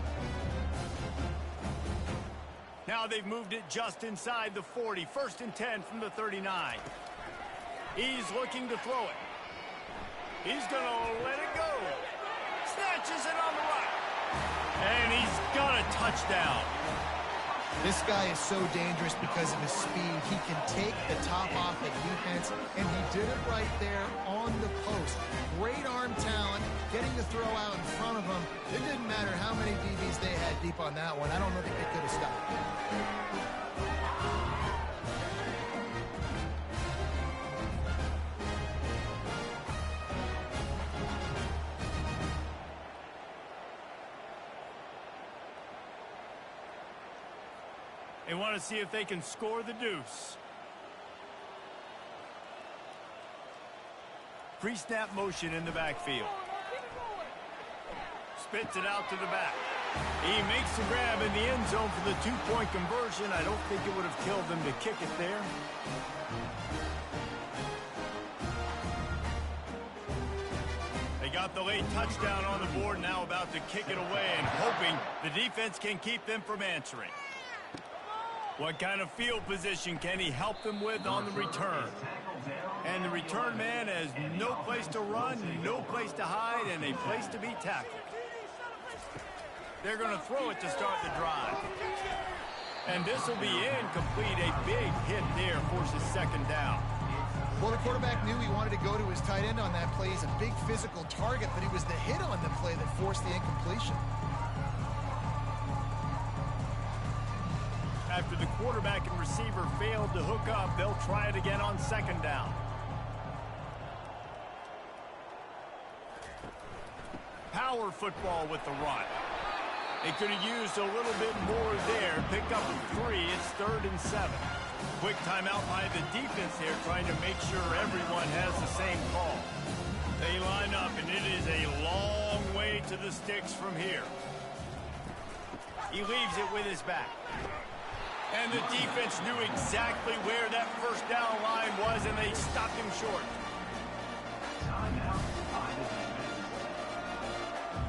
A: Now they've moved it just inside the 40. 1st and 10 from the 39. He's looking to throw it. He's going to let it go. Snatches it on the right. And he's got a touchdown.
C: This guy is so dangerous because of his speed. He can take the top off the defense, and he did it right there on the post. Great arm talent, getting the throw out in front of him. It didn't matter how many DBs they had deep on that one. I don't think they could have stopped.
A: They want to see if they can score the deuce. Pre-snap motion in the backfield. Spits it out to the back. He makes the grab in the end zone for the 2-point conversion. I don't think it would have killed them to kick it there. They got the late touchdown on the board, now about to kick it away and hoping the defense can keep them from answering. What kind of field position can he help them with on the return? And the return man has no place to run, no place to hide, and a place to be tackled. They're going to throw it to start the drive. And this will be incomplete. A big hit there forces second down.
C: Well, the quarterback knew he wanted to go to his tight end on that play. He's a big physical target, but it was the hit on the play that forced the incompletion.
A: After the quarterback and receiver failed to hook up, they'll try it again on second down. Power football with the run. They could have used a little bit more there. Picked up 3. It's 3rd and 7. Quick timeout by the defense here, trying to make sure everyone has the same call. They line up, and it is a long way to the sticks from here. He leaves it with his back. And the defense knew exactly where that first down line was, and they stopped him short.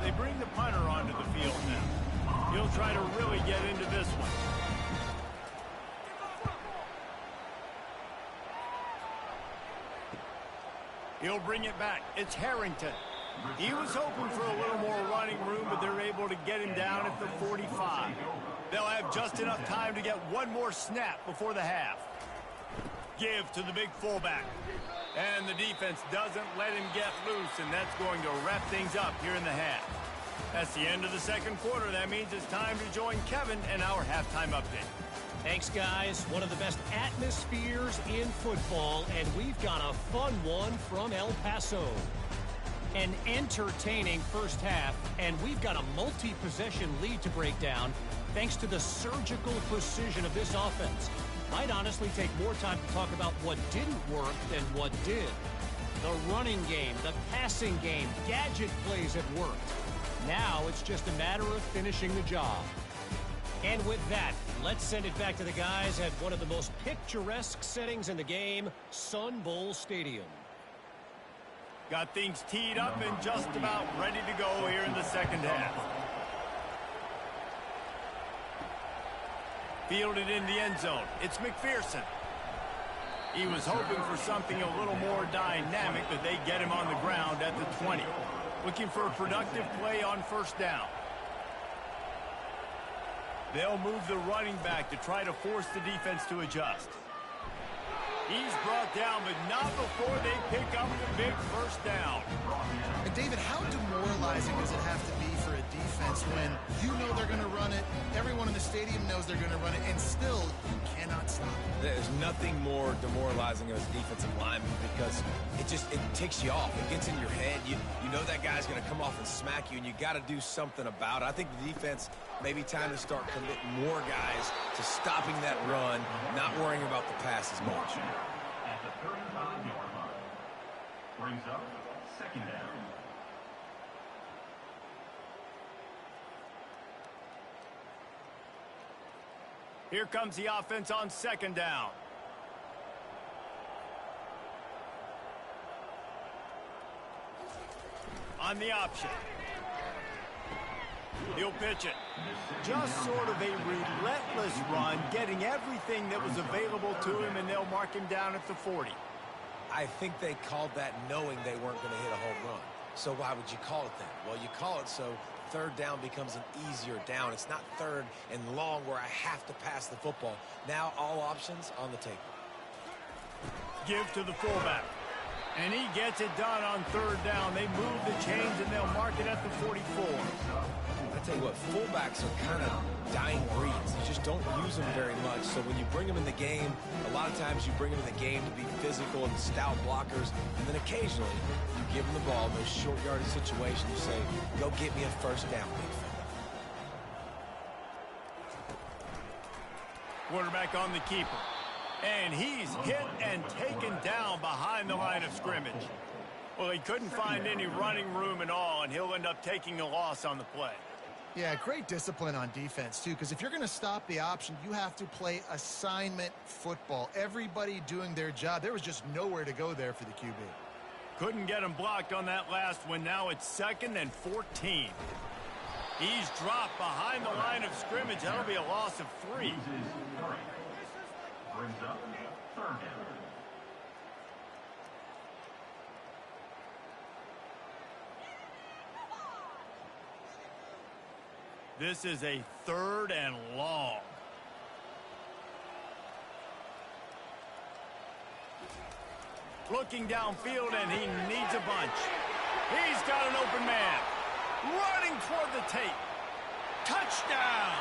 A: They bring the punter onto the field now. He'll try to really get into this one. He'll bring it back. It's Harrington. He was hoping for a little more running room, but they're able to get him down at the 45. They'll have just enough time to get one more snap before the half. Give to the big fullback. And the defense doesn't let him get loose, and that's going to wrap things up here in the half. That's the end of the second quarter. That means it's time to join Kevin and our halftime update.
F: Thanks, guys. One of the best atmospheres in football, and we've got a fun one from El Paso. An entertaining first half, and we've got a multi-possession lead to break down thanks to the surgical precision of this offense. Might honestly take more time to talk about what didn't work than what did. The running game, the passing game, gadget plays have worked. Now it's just a matter of finishing the job. And with that, let's send it back to the guys at one of the most picturesque settings in the game, Sun Bowl Stadium.
A: Got things teed up and just about ready to go here in the second half. Fielded in the end zone. It's McPherson. He was hoping for something a little more dynamic, but they get him on the ground at the 20. Looking for a productive play on first down. They'll move the running back to try to force the defense to adjust. He's brought down, but not before they pick up the big first down.
C: And David, how demoralizing does it have to be for a defense when you know they're going to run it, everyone in the stadium knows they're going to run it, and still you cannot stop it?
B: There's nothing more demoralizing as a defensive lineman because it ticks you off. It gets in your head. You know that guy's going to come off and smack you, and you got to do something about it. I think the defense maybe time to start committing more guys to stopping that run, not worrying about the pass as much.
D: At the 35-yard line. Brings up second down.
A: Here comes the offense on second down. On the option. He'll pitch it. Just sort of a relentless run, getting everything that was available to him, and they'll mark him down at the 40.
B: I think they called that knowing they weren't going to hit a home run. So why would you call it that? Well, you call it so third down becomes an easier down. It's not third and long where I have to pass the football. Now all options on the table.
A: Give to the fullback. And he gets it done on third down. They move the chains, and they'll mark it at the 44.
B: I tell you what, fullbacks are kind of dying breeds. You just don't use them very much. So when you bring them in the game, a lot of times you bring them in the game to be physical and stout blockers. And then occasionally you give them the ball in those short yardage situations. You say, go get me a first down, big fella.
A: Quarterback on the keeper. And he's hit and taken down behind the line of scrimmage. Well, he couldn't find any running room at all, and he'll end up taking a loss on the play.
C: Yeah, great discipline on defense, too, because if you're going to stop the option, you have to play assignment football. Everybody doing their job. There was just nowhere to go there for the QB.
A: Couldn't get him blocked on that last one. Now it's 2nd and 14. He's dropped behind the line of scrimmage. That'll be a loss of 3.
D: Brings up third down.
A: This is a 3rd and long. Looking downfield, and he needs a bunch. He's got an open man. Running toward the tape. Touchdown!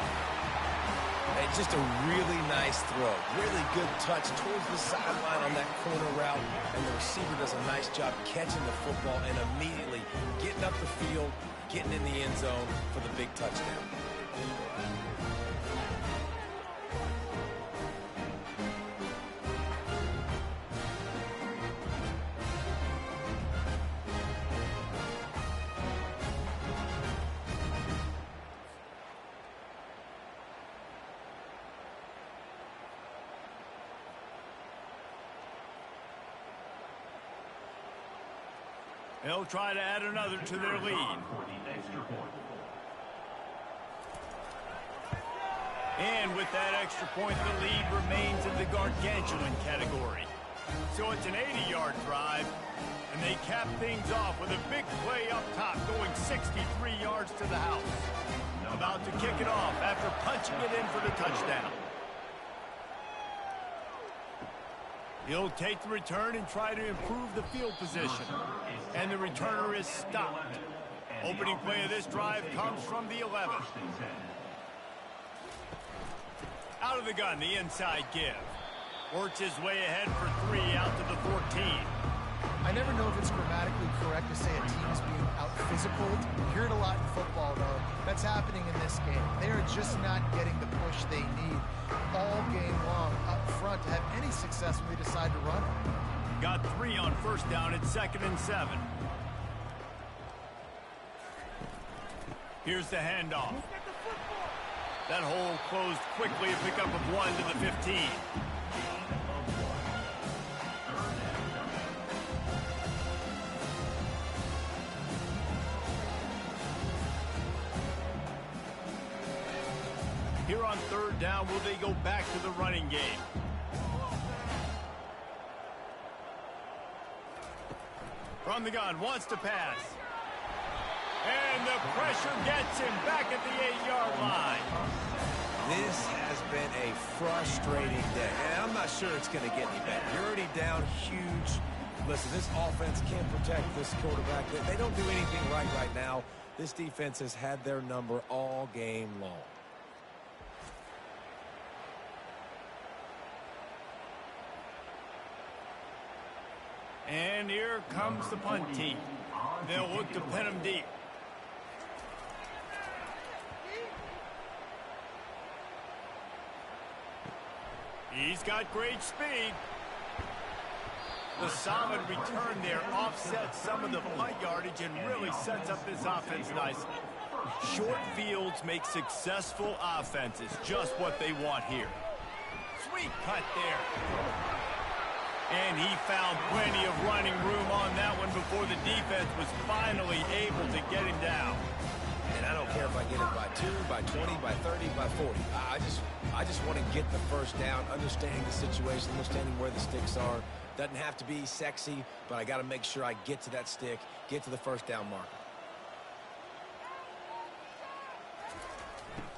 B: Hey, just a really nice throw. Really good touch towards the sideline on that corner route. And the receiver does a nice job catching the football and immediately getting up the field, getting in the end zone for the big touchdown.
A: They'll try to add another to their lead. And with that extra point, the lead remains in the gargantuan category. So it's an 80-yard drive, and they cap things off with a big play up top, going 63 yards to the house. About to kick it off after punching it in for the touchdown. He'll take the return and try to improve the field position. And the returner is stopped. Opening play of this drive comes from the 11. Out of the gun, the inside give. Works his way ahead for 3 out to the 14.
C: I never know if it's grammatically correct to say a team is being out-physicaled. You hear it a lot in football, though. That's happening in this game. They are just not getting the push they need all game long up front to have any success when they decide to run it.
A: Got 3 on first down at 2nd and 7. Here's the handoff. That hole closed quickly, a pickup of 1 to the 15. Here on 3rd down, will they go back to the running game? From the gun, wants to pass. And the pressure gets him back at the 8-yard line.
B: This has been a frustrating day, and I'm not sure it's going to get any better. You're already down huge. Listen, this offense can't protect this quarterback. They don't do anything right now. This defense has had their number all game long.
A: And here comes the punt team. They'll look to pin him deep. He's got great speed. The solid return there offsets some of the punt yardage and really sets up this offense nicely. Short fields make successful offenses just what they want here. Sweet cut there. And he found plenty of running room on that one before the defense was finally able to get him down.
B: And I don't care if I get it by 2, by 20, by 30, by 40. I just want to get the first down, understanding the situation, understanding where the sticks are. Doesn't have to be sexy, but I got to make sure I get to that stick, get to the first down marker.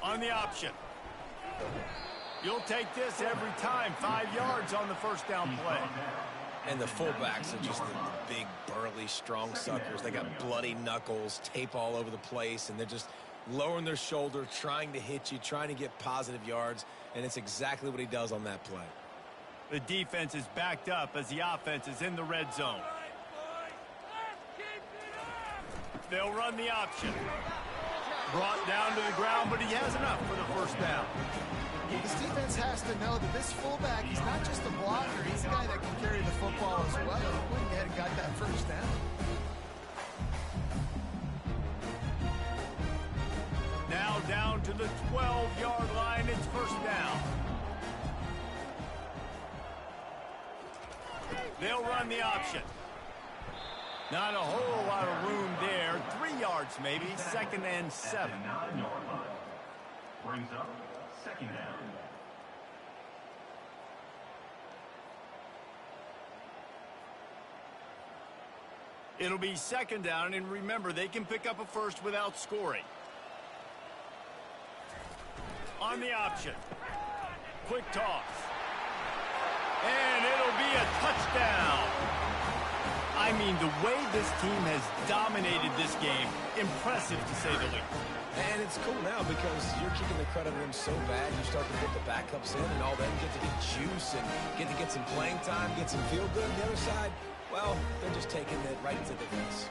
A: On the option. You'll take this every time. 5 yards on the first down play.
B: And the fullbacks are just the big, burly, strong suckers. They got bloody knuckles, tape all over the place, and they're just lowering their shoulder, trying to hit you, trying to get positive yards, and it's exactly what he does on that play.
A: The defense is backed up as the offense is in the red zone. They'll run the option. Brought down to the ground, but he has enough for the first down.
C: This defense has to know that this fullback, he's not just a blocker, he's a guy that can carry the football as well. He went ahead and got that first down.
A: Now down to the 12-yard line, it's first down. They'll run the option. Not a whole lot of room there. 3 yards maybe, 2nd and 7.
D: Brings up 2nd down.
A: It'll be 2nd down, and remember, they can pick up a first without scoring. on the option. Quick toss. And it'll be a touchdown. I mean, the way this team has dominated this game, impressive to say the least.
B: And it's cool now because you're kicking the credit of them so bad, you start to put the backups in and all them get to get juice and get to get some playing time, get some feel good. On the other side, well, they're just taking it right into the face.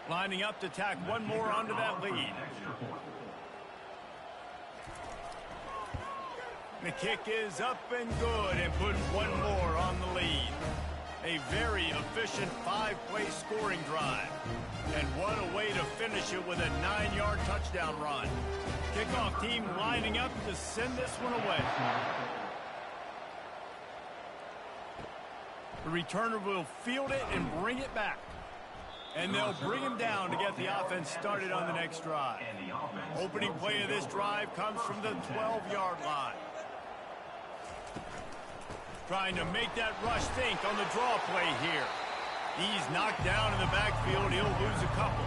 A: Lining up to tack one more onto that lead. The kick is up and good and put one more on the lead. A very efficient 5-play scoring drive. And what a way to finish it with a 9-yard touchdown run. Kickoff team lining up to send this one away. The returner will field it and bring it back. And they'll bring him down to get the offense started on the next drive. Opening play of this drive comes from the 12-yard line. Trying to make that rush think on the draw play here. He's knocked down in the backfield. He'll lose a couple.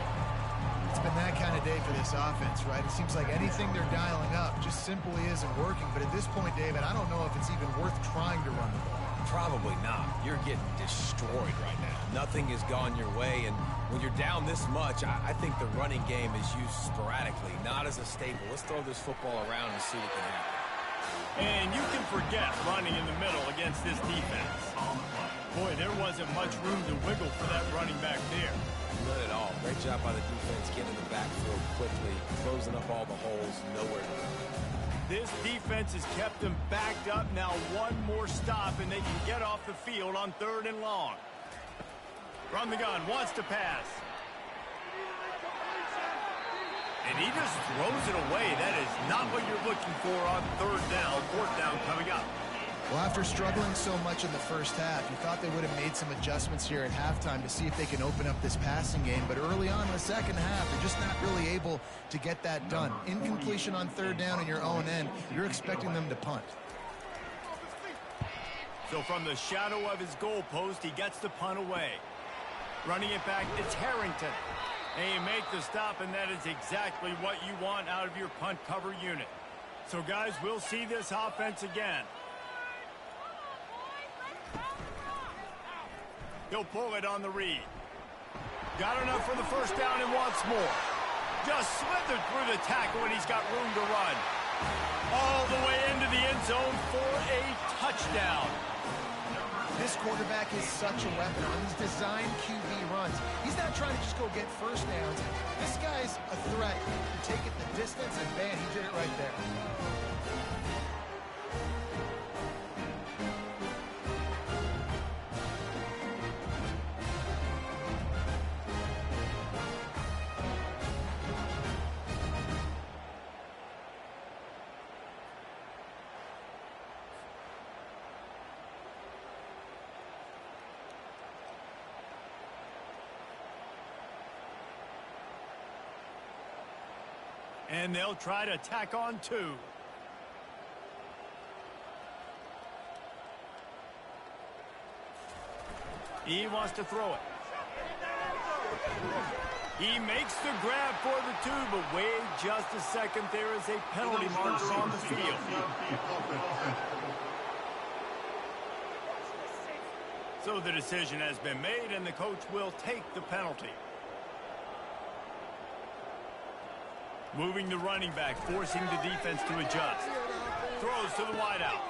C: It's been that kind of day for this offense, right? It seems like anything they're dialing up just simply isn't working. But at this point, David, I don't know if it's even worth trying to run the ball.
B: Probably not. You're getting destroyed right now. Nothing has gone your way, and when you're down this much, I think the running game is used sporadically, not as a staple. Let's throw this football around and see what can happen.
A: And you can forget running in the middle against this defense. Boy, there wasn't much room to wiggle for that running back there.
B: Not at all. Great job by the defense getting in the backfield quickly, closing up all the holes, nowhere to run.
A: This defense has kept them backed up. Now one more stop, and they can get off the field on 3rd and long. From the gun, wants to pass. And he just throws it away. That is not what you're looking for on 3rd down, 4th down coming up.
C: Well, after struggling so much in the first half, you thought they would have made some adjustments here at halftime to see if they can open up this passing game. But early on in the second half, they're just not really able to get that done. Incompletion on 3rd down in your own end, you're expecting them to punt.
A: So from the shadow of his goalpost, he gets the punt away. Running it back, it's Harrington. And you make the stop, and that is exactly what you want out of your punt cover unit. So, guys, we'll see this offense again. He'll pull it on the read. Got enough for the 1st down and wants more. Just slithered through the tackle, and he's got room to run. All the way into the end zone for a touchdown.
C: This quarterback is such a weapon on these designed QB runs. He's not trying to just go get 1st downs. This guy's a threat to take it the distance, and man, he did it right there.
A: And they'll try to tack on 2. He wants to throw it. He makes the grab for the 2, but wait just a second. There is a penalty marker on the field. So the decision has been made, and the coach will take the penalty. Moving the running back, forcing the defense to adjust. Throws to the wideout.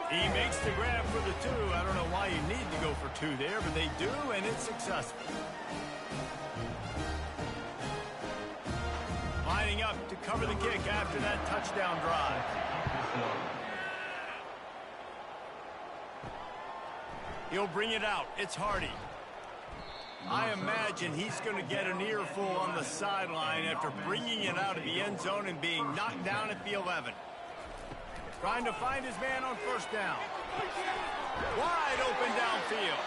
A: He makes the grab for the 2. I don't know why you need to go for 2 there, but they do, and it's successful. Lining up to cover the kick after that touchdown drive. He'll bring it out. It's Hardy. I imagine he's going to get an earful on the sideline after bringing it out of the end zone and being knocked down at the 11. Trying to find his man on 1st down. Wide open downfield.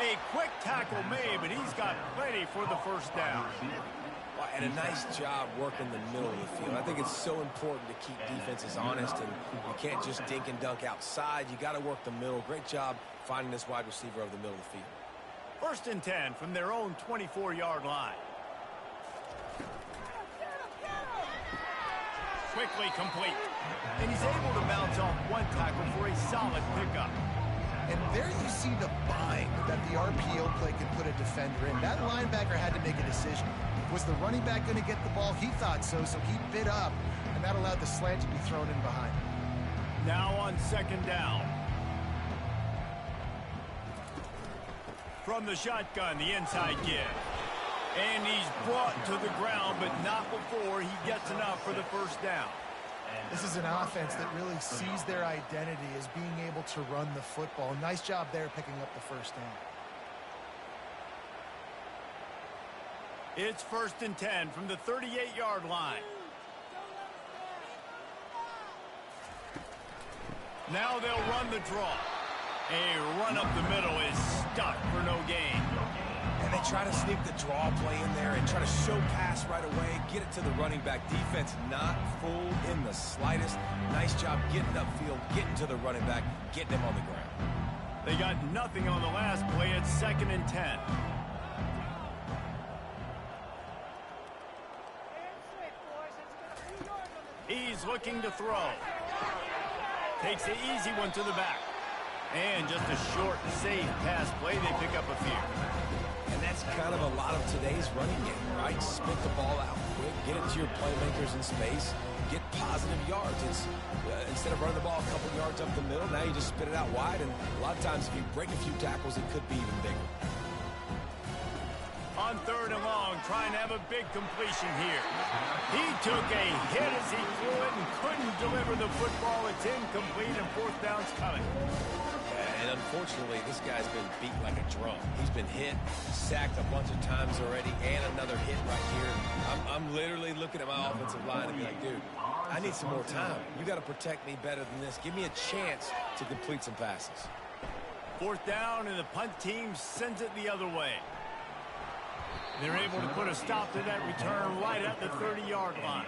A: A quick tackle made, but he's got plenty for the 1st down.
B: And a nice job working the middle of the field. I think it's so important to keep defenses honest, and you can't just dink and dunk outside. You got to work the middle. Great job finding this wide receiver over the middle of the field.
A: 1st and 10 from their own 24-yard line. Quickly complete. And he's able to bounce off one tackle for a solid pickup.
C: And there you see the bind that the RPO play can put a defender in. That linebacker had to make a decision. Was the running back going to get the ball? He thought so he bit up, and that allowed the slant to be thrown in behind him.
A: Now on 2nd down. From the shotgun, the inside give. And he's brought to the ground, but not before he gets enough for the 1st down.
C: This is an offense that really sees their identity as being able to run the football. Nice job there picking up the 1st down.
A: It's 1st and 10 from the 38-yard line. Now they'll run the draw. A run up the middle is stuck for no gain.
B: And they try to sneak the draw play in there and try to show pass right away, get it to the running back. Defense not fooled in the slightest. Nice job getting upfield, getting to the running back, getting him on the ground.
A: They got nothing on the last play. It's 2nd and 10. He's looking to throw. Takes the easy one to the back. And just a short, safe pass play. They pick up a few.
B: And that's kind of a lot of today's running game, right? Spit the ball out quick, get it to your playmakers in space, get positive yards. It's instead of running the ball a couple yards up the middle, now you just spit it out wide. And a lot of times if you break a few tackles, it could be even bigger.
A: On 3rd and long, trying to have a big completion here. He took a hit as he threw it and couldn't deliver the football. It's incomplete, and 4th down's coming.
B: And unfortunately, this guy's been beat like a drum. He's been hit, sacked a bunch of times already, and another hit right here. I'm literally looking at my offensive line and be like, dude, I need some more time. You got to protect me better than this. Give me a chance to complete some passes.
A: 4th down, and the punt team sends it the other way. They're able to put a stop to that return right at the 30-yard line.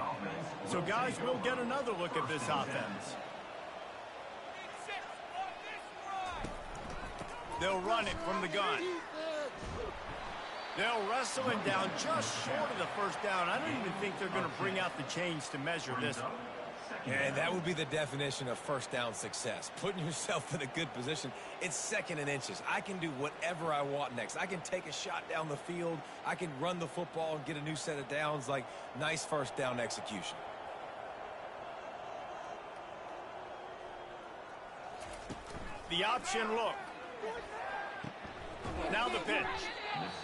A: So, guys, we'll get another look at this offense. They'll run it from the gun. They'll wrestle him down just short of the 1st down. I don't even think they're going to bring out the chains to measure this one.
B: And that would be the definition of 1st down success. Putting yourself in a good position. It's 2nd and inches. I can do whatever I want next. I can take a shot down the field. I can run the football and get a new set of downs. Like, nice 1st down execution.
A: The option look. Now the pitch.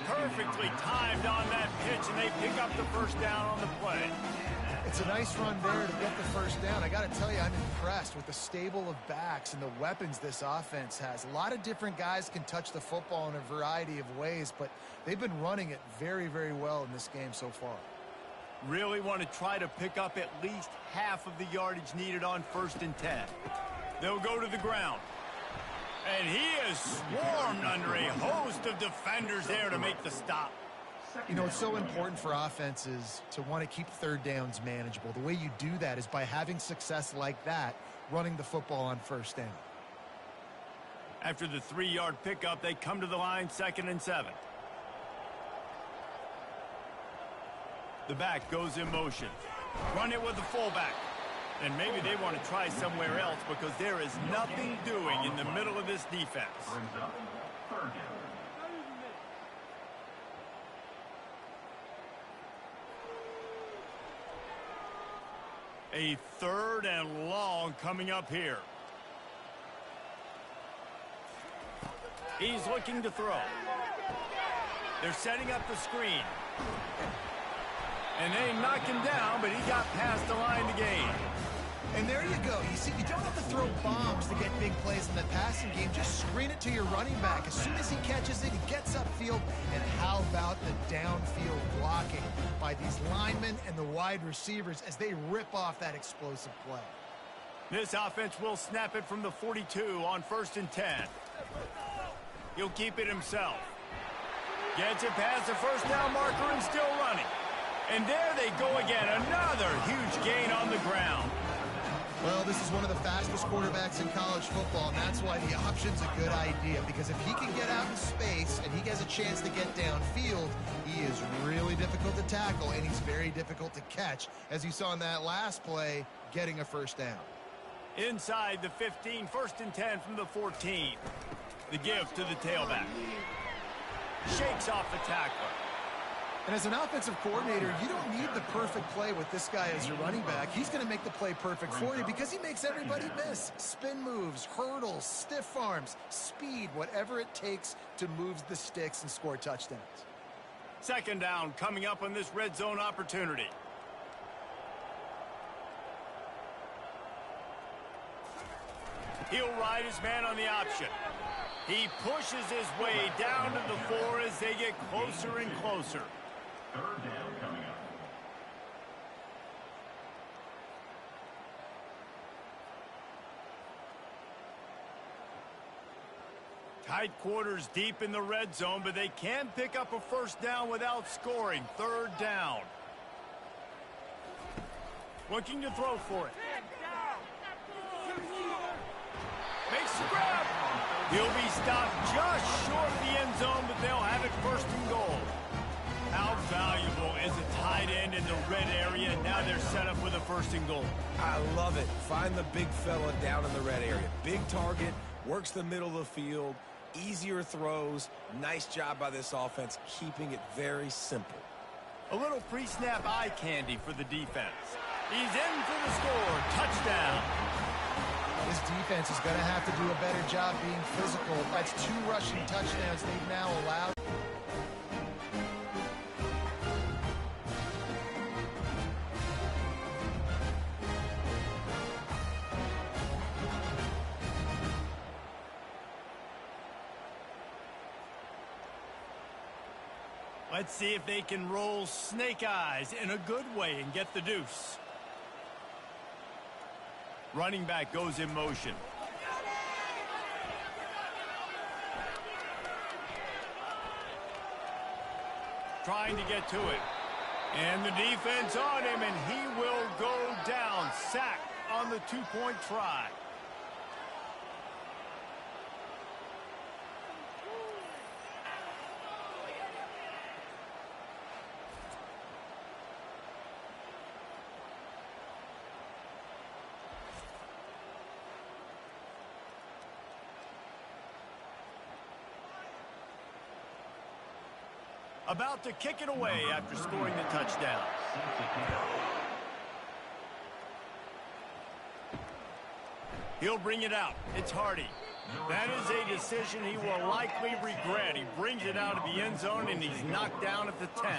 A: Perfectly timed on that pitch, and they pick up the 1st down on the play.
C: It's a nice run there to get the 1st down. I got to tell you, I'm impressed with the stable of backs and the weapons this offense has. A lot of different guys can touch the football in a variety of ways, but they've been running it very, very well in this game so far.
A: Really want to try to pick up at least half of the yardage needed on 1st and 10. They'll go to the ground. And he is swarmed under a host of defenders there to make the stop.
C: You know, it's so important for offenses to want to keep 3rd downs manageable. The way you do that is by having success like that, running the football on 1st down.
A: After the 3-yard pickup, they come to the line, 2nd and 7. The back goes in motion. Run it with the fullback. And maybe they want to try somewhere else because there is nothing doing in the middle of this defense. A 3rd and long coming up here. He's looking to throw. They're setting up the screen. And they knock him down, but he got past the line to gain.
C: And there you go. You see, you don't have to throw bombs to get big plays in the passing game. Just screen it to your running back. As soon as he catches it, he gets upfield. And how about the downfield blocking by these linemen and the wide receivers as they rip off that explosive play?
A: This offense will snap it from the 42 on 1st and 10. He'll keep it himself. Gets it past the 1st down marker and still running. And there they go again. Another huge gain on the ground.
C: Well, this is one of the fastest quarterbacks in college football, and that's why the option's a good idea, because if he can get out in space and he has a chance to get downfield, he is really difficult to tackle, and he's very difficult to catch, as you saw in that last play, getting a first down.
A: Inside the 15, 1st and 10 from the 14. The give to the tailback. Shakes off the tackler.
C: And as an offensive coordinator, you don't need the perfect play with this guy as your running back. He's going to make the play perfect for you because he makes everybody miss. Spin moves, hurdles, stiff arms, speed, whatever it takes to move the sticks and score touchdowns.
A: 2nd down coming up on this red zone opportunity. He'll ride his man on the option. He pushes his way down to the 4 as they get closer and closer.
D: 3rd down coming up.
A: Tight quarters deep in the red zone, but they can pick up a first down without scoring. 3rd down. Looking to throw for it. Makes the grab. He'll be stopped just short of the end zone, but they'll have it 1st and goal. How valuable is a tight end in the red area? Now they're set up with a 1st and goal.
B: I love it. Find the big fella down in the red area. Big target, works the middle of the field, easier throws. Nice job by this offense, keeping it very simple.
A: A little pre-snap eye candy for the defense. He's in for the score. Touchdown.
C: This defense is going to have to do a better job being physical. That's 2 rushing touchdowns they've now allowed.
A: Let's see if they can roll snake eyes in a good way and get the deuce. Running back goes in motion. Trying to get to it. And the defense on him, and he will go down. Sacked on the 2-point try. About to kick it away after scoring the touchdown. He'll bring it out. It's Hardy. That is a decision he will likely regret. He brings it out of the end zone, and he's knocked down at the 10.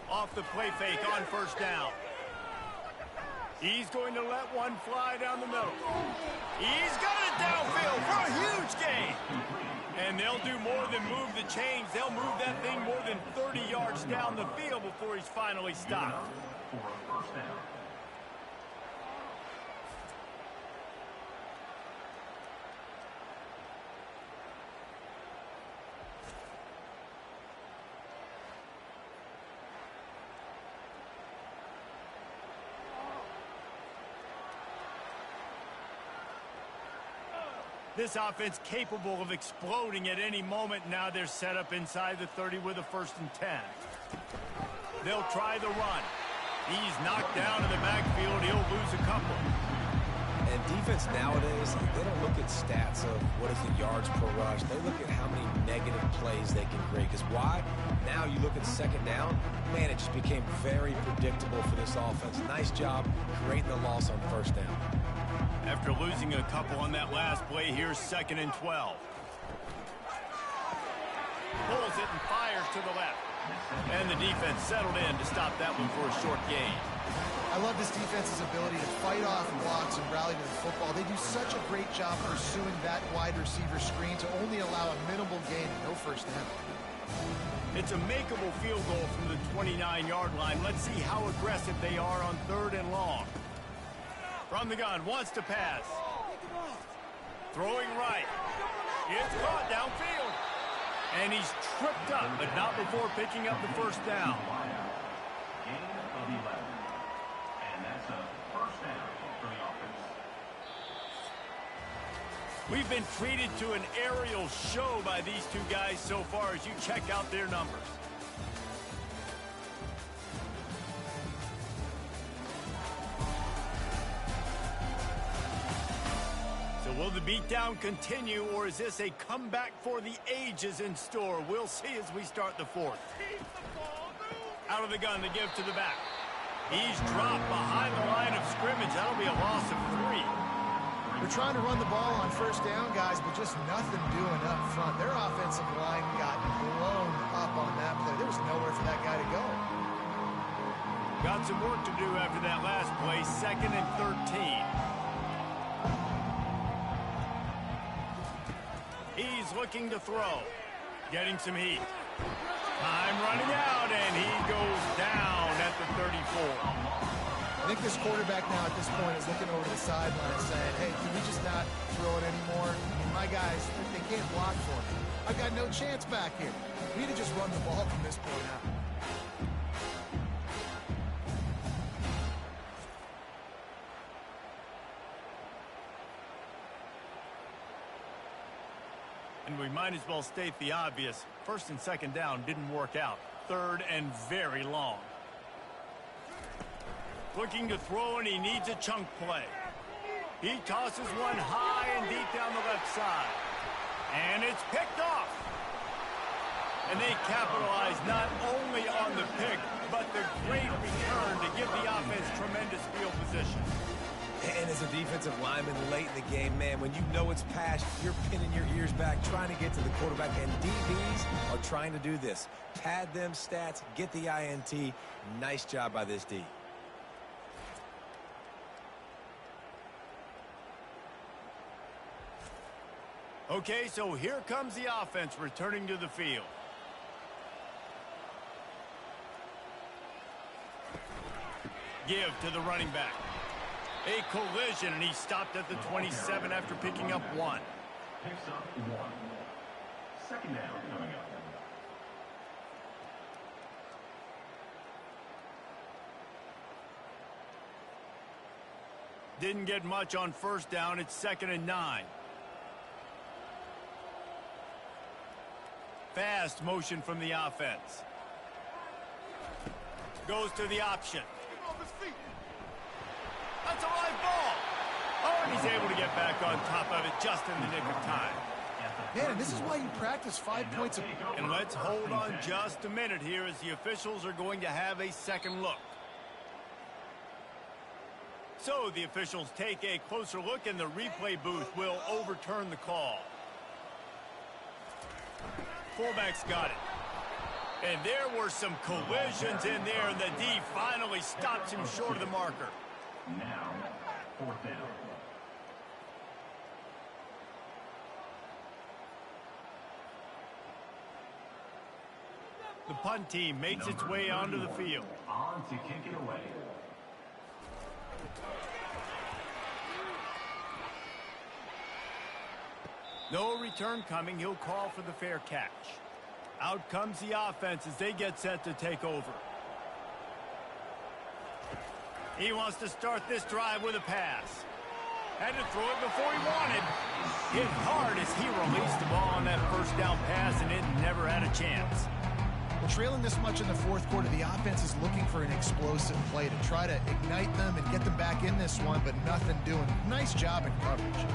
A: Off the play fake on 1st down. He's going to let one fly down the middle. He's got it downfield for a huge gain. And they'll do more than move the chains. They'll move that thing more than 30 yards down the field before he's finally stopped.
D: For a 1st down.
A: This offense capable of exploding at any moment. Now they're set up inside the 30 with a 1st and 10. They'll try the run. He's knocked down in the backfield. He'll lose a couple.
B: And defense nowadays, they don't look at stats of what is the yards per rush. They look at how many negative plays they can create. Because why? Now you look at 2nd down, man, it just became very predictable for this offense. Nice job creating the loss on 1st down.
A: After losing a couple on that last play, here's 2nd and 12. Pulls it and fires to the left. And the defense settled in to stop that one for a short gain.
C: I love this defense's ability to fight off blocks and rally to the football. They do such a great job pursuing that wide receiver screen to only allow a minimal gain and no 1st down.
A: It's a makeable field goal from the 29-yard line. Let's see how aggressive they are on 3rd and long. From the gun, wants to pass. Throwing right. It's caught downfield. And he's tripped up, but not before picking up the first down.
D: Gain of 11. And that's a first down for the offense.
A: We've been treated to an aerial show by these two guys so far as you check out their numbers. So will the beatdown continue, or is this a comeback for the ages in store? We'll see as we start the fourth. Out of the gun, the give to the back. He's dropped behind the line of scrimmage. That'll be a loss of 3.
C: They're trying to run the ball on first down, guys, but just nothing doing up front. Their offensive line got blown up on that play. There was nowhere for that guy to go.
A: Got some work to do after that last play. 2nd and 13. He's looking to throw. Getting some heat. Time running out, and he goes down at the 34.
C: I think this quarterback now at this point is looking over the sideline saying, hey, can we just not throw it anymore? I mean, my guys, they can't block for me. I've got no chance back here. We need to just run the ball from this point out.
A: And we might as well state the obvious. 1st and 2nd down didn't work out. 3rd and very long. Looking to throw, and he needs a chunk play. He tosses one high and deep down the left side. And it's picked off. And they capitalize not only on the pick, but the great return to give the offense tremendous field position.
B: And as a defensive lineman late in the game, man, when you know it's past, you're pinning your ears back, trying to get to the quarterback. And DBs are trying to do this. Pad them stats, get the INT. Nice job by this D.
A: Okay, so here comes the offense returning to the field. Give to the running back. A collision, and he stopped at the 27 after picking up 1.
D: Picks up 1. 2nd down coming up.
A: Didn't get much on first down. It's 2nd and 9. Fast motion from the offense. Goes to the option. That's a live ball. Oh, and he's able to get back on top of it just in the nick of time.
C: Man, and this is why you practice 5 points of...
A: And let's hold on just a minute here as the officials are going to have a second look. So the officials take a closer look, and the replay booth will overturn the call. Fullback's got it. And there were some collisions in there, and the D finally stops him short of the marker.
D: Now, 4th down.
A: The punt team makes its way onto the field.
D: On to kick it away.
A: No return coming. He'll call for the fair catch. Out comes the offense as they get set to take over. He wants to start this drive with a pass. Had to throw it before he wanted. Hit hard as he released the ball on that first down pass, and it never had a chance.
C: Well, trailing this much in the fourth quarter, the offense is looking for an explosive play to try to ignite them and get them back in this one, but nothing doing. Nice job in coverage.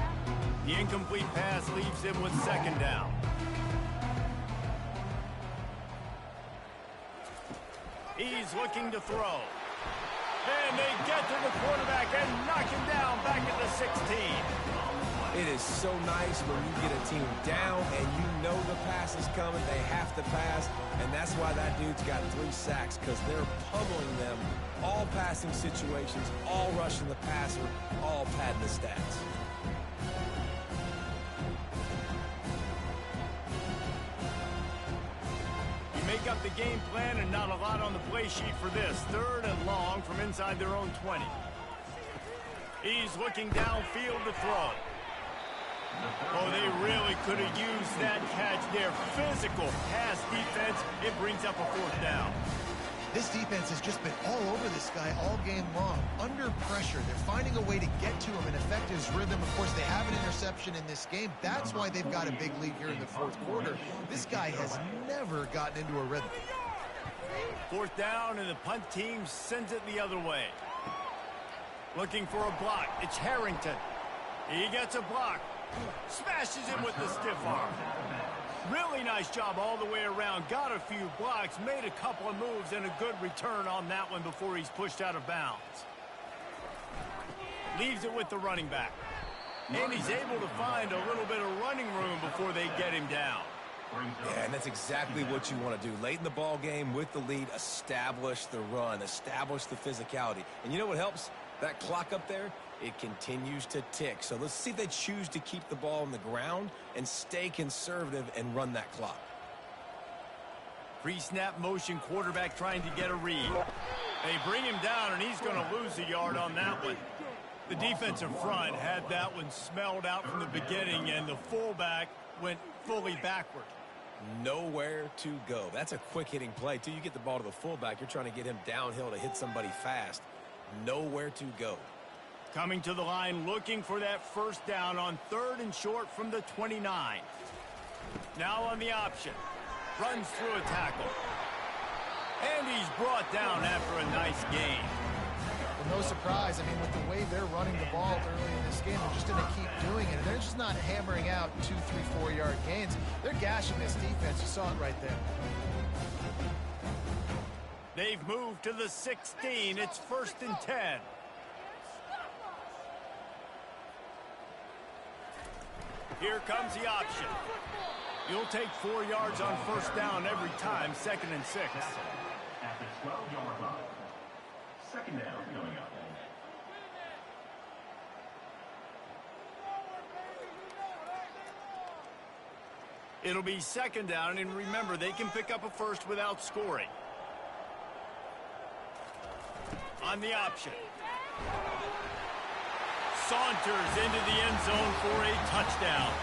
A: The incomplete pass leaves him with 2nd down. He's looking to throw. And they get to the quarterback and knock him down back at the 16.
B: It is so nice when you get a team down and you know the pass is coming. They have to pass, and that's why that dude's got 3 sacks, because they're pummeling them. All passing situations, all rushing the passer, all padding the stats.
A: Make up the game plan, and not a lot on the play sheet for this. 3rd and long from inside their own 20. He's looking downfield to throw. Oh, they really could have used that catch there. Physical pass defense. It brings up a fourth down.
C: This defense has just been all over this guy all game long. Under pressure, they're finding a way to get to him and affect his rhythm. Of course, they have an interception in this game. That's why they've got a big lead here in the fourth quarter. This guy has never gotten into a rhythm.
A: Fourth down, and the punt team sends it the other way. Looking for a block. It's Harrington. He gets a block. Smashes it with the stiff arm. Really nice job all the way around. Got a few blocks, made a couple of moves, and a good return on that one before he's pushed out of bounds. Leaves it with the running back. And he's able to find a little bit of running room before they get him down.
B: Yeah, and that's exactly what you want to do. Late in the ball game with the lead, establish the run, establish the physicality. And you know what helps? That clock up there, it continues to tick. So let's see if they choose to keep the ball on the ground and stay conservative and run that clock.
A: Pre-snap motion, quarterback trying to get a read. They bring him down, and he's going to lose a yard on that one. The defensive front had that one smelled out from the beginning, and the fullback went fully backward.
B: Nowhere to go. That's a quick-hitting play. Till you get the ball to the fullback, you're trying to get him downhill to hit somebody fast. Nowhere to go.
A: Coming to the line, looking for that first down on 3rd and short from the 29. Now on the option. Runs through a tackle. And he's brought down after a nice gain.
C: Well, no surprise. I mean, with the way they're running the ball early in this game, they're just going to keep doing it. And they're just not hammering out 2, 3, 4-yard gains. They're gashing this defense. You saw it right there.
A: They've moved to the 16. It's 1st and 10. Here comes the option. You'll take 4 yards on first down every time, 2nd and 6.
D: At the 12-yard line. 2nd down coming up.
A: It'll be 2nd down, and remember, they can pick up a first without scoring. On the option. Saunters into the end zone for a touchdown.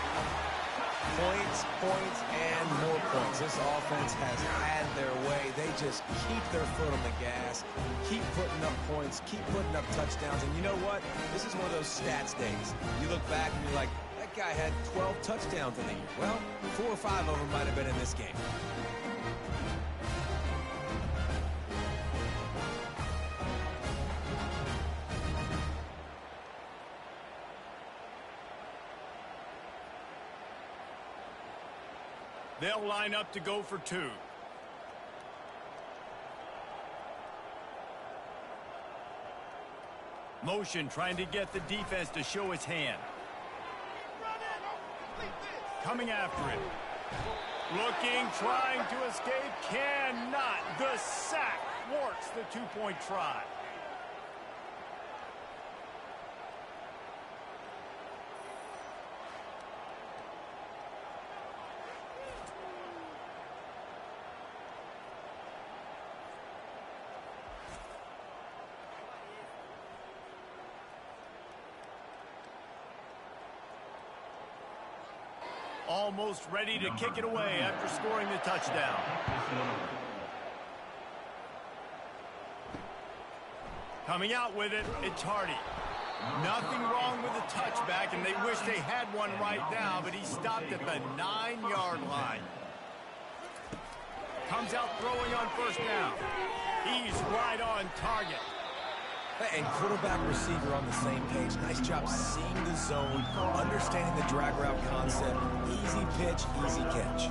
B: Points, points, and more points. This offense has had their way. They just keep their foot on the gas, keep putting up points, keep putting up touchdowns. And you know what? This is one of those stats days. You look back and you're like, that guy had 12 touchdowns in the year. Well, 4 or 5 of them might have been in this game.
A: They'll line up to go for 2. Motion trying to get the defense to show its hand. Coming after him. Looking, trying to escape, cannot. The sack thwarts the 2-point try. Almost ready to kick it away after scoring the touchdown. Coming out with it, it's Hardy. Nothing wrong with the touchback, and they wish they had one right now, but he stopped at the 9-yard line. Comes out throwing on first down. He's right on target.
B: And quarterback receiver on the same page. Nice job seeing the zone, understanding the drag route concept. Easy pitch, easy catch.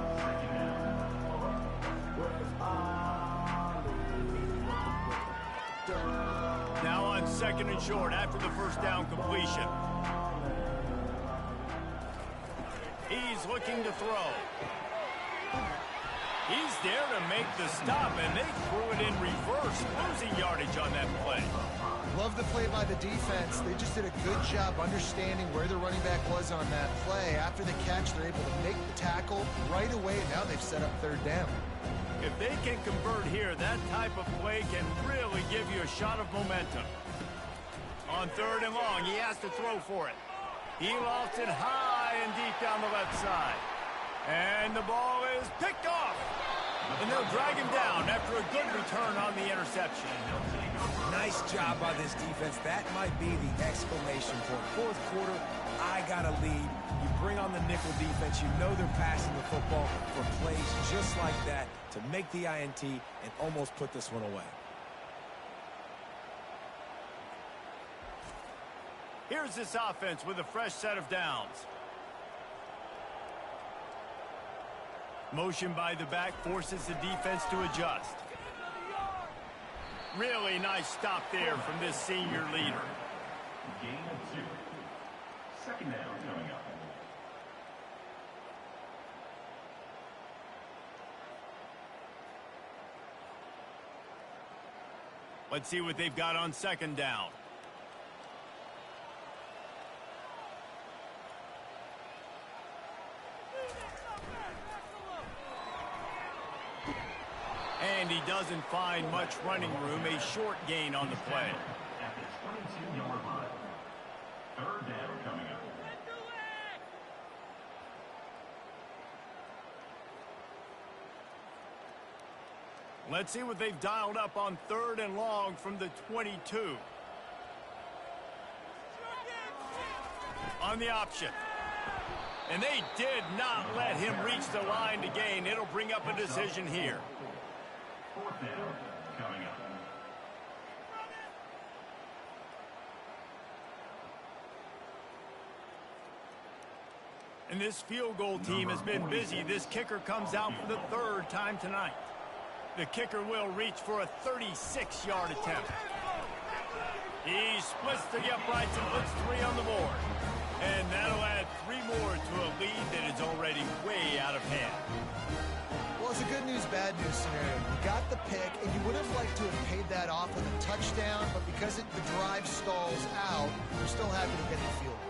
A: Now on 2nd and short after the first down completion. He's looking to throw. He's there to make the stop, and they threw it in reverse, losing yardage on that play.
C: Love the play by the defense. They just did a good job understanding where the running back was on that play. After the catch, they're able to make the tackle right away, and now they've set up 3rd down.
A: If they can convert here, that type of play can really give you a shot of momentum. On 3rd and long, he has to throw for it. He lofts it high and deep down the left side. And the ball is picked off. And they'll drag him down after a good return on the interception.
B: Nice job by this defense. That might be the exclamation point. Fourth quarter, I got a lead. You bring on the nickel defense. You know they're passing the football for plays just like that to make the INT and almost put this one away.
A: Here's this offense with a fresh set of downs. Motion by the back forces the defense to adjust. Really nice stop there from this senior leader.
D: Gain of 2. Second down coming up.
A: Let's see what they've got on second down. And he doesn't find much running room. A short gain on the play.
D: At the 22-yard line. Third down coming up.
A: Let's see what they've dialed up on third and long from the 22. On the option. And they did not let him reach the line to gain. It'll bring up a decision here.
D: Fourth down coming up.
A: And this field goal team has been busy. This kicker comes out for the third time tonight. The kicker will reach for a 36-yard attempt. He splits the uprights and puts 3 on the board. And that'll add 3 more to a lead that is already way out of hand.
C: Well, it's a good news, bad news scenario. You got the pick, and you would have liked to have paid that off with a touchdown, but because the drive stalls out, you're still happy to get the field goal.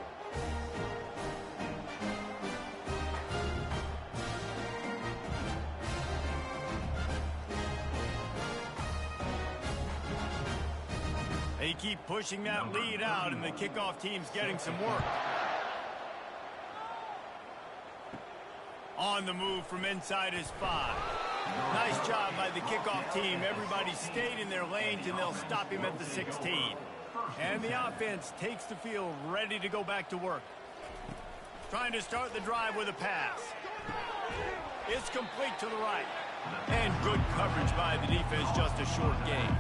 A: They keep pushing that lead out, and the kickoff team's getting some work. On the move from inside his 5. Nice job by the kickoff team. Everybody stayed in their lanes, and they'll stop him at the 16. And the offense takes the field, ready to go back to work. Trying to start the drive with a pass. It's complete to the right. And good coverage by the defense, just a short gain.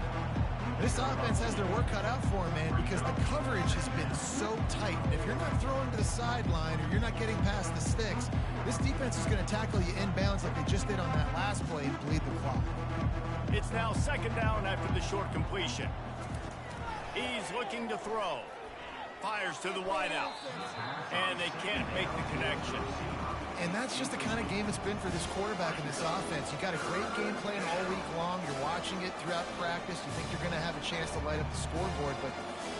C: This offense has their work cut out for them, man, because the coverage has been so tight. And if you're not throwing to the sideline or you're not getting past the sticks, this defense is going to tackle you inbounds like they just did on that last play and bleed the clock.
A: It's now second down after the short completion. He's looking to throw. Fires to the wideout. And they can't make the connection.
C: And that's just the kind of game it's been for this quarterback in this offense. You got a great game plan all week long. You're watching it throughout practice. You think you're going to have a chance to light up the scoreboard, but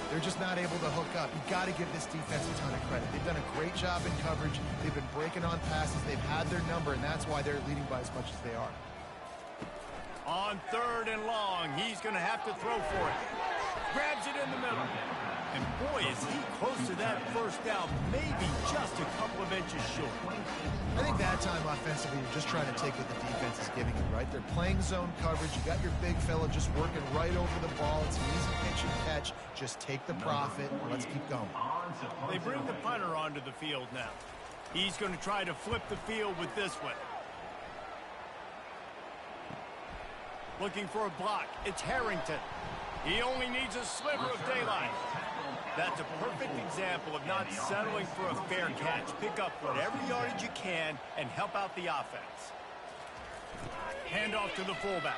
C: they're just not able to hook up. You got to give this defense a ton of credit. They've done a great job in coverage. They've been breaking on passes. They've had their number, and that's why they're leading by as much as they are.
A: On third and long, he's going to have to throw for it. Grabs it in the middle. And boy, is he close to that first down, maybe just a couple of inches short.
C: I think that time offensively, you're just trying to take what the defense is giving you, right? They're playing zone coverage. You got your big fella just working right over the ball. It's an easy pitch and catch. Just take the profit. Let's keep going.
A: They bring the punter onto the field now. He's going to try to flip the field with this one. Looking for a block. It's Harrington. He only needs a sliver of daylight. That's a perfect example of not settling for a fair catch. Pick up whatever yardage you can and help out the offense. Hand off to the fullback.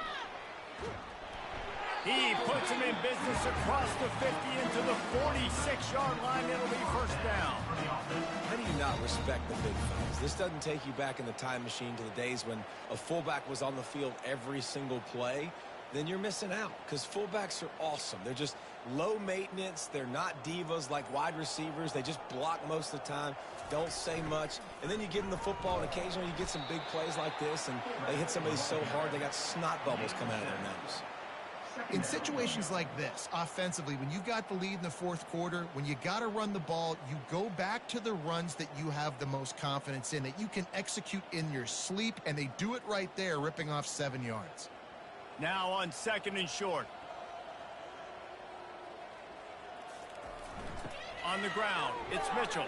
A: He puts him in business across the 50 into the 46-yard line. It'll be first down.
B: How do you not respect the big fellas? This doesn't take you back in the time machine to the days when a fullback was on the field every single play. Then you're missing out, because fullbacks are awesome. They're just low maintenance. They're not divas like wide receivers. They just block most of the time, don't say much. And then you give them the football, and occasionally you get some big plays like this, and they hit somebody so hard they got snot bubbles coming out of their nose.
C: In situations like this, offensively, when you've got the lead in the fourth quarter, when you got to run the ball, you go back to the runs that you have the most confidence in, that you can execute in your sleep, and they do it right there, ripping off 7 yards.
A: Now on 2nd and short. On the ground, it's Mitchell.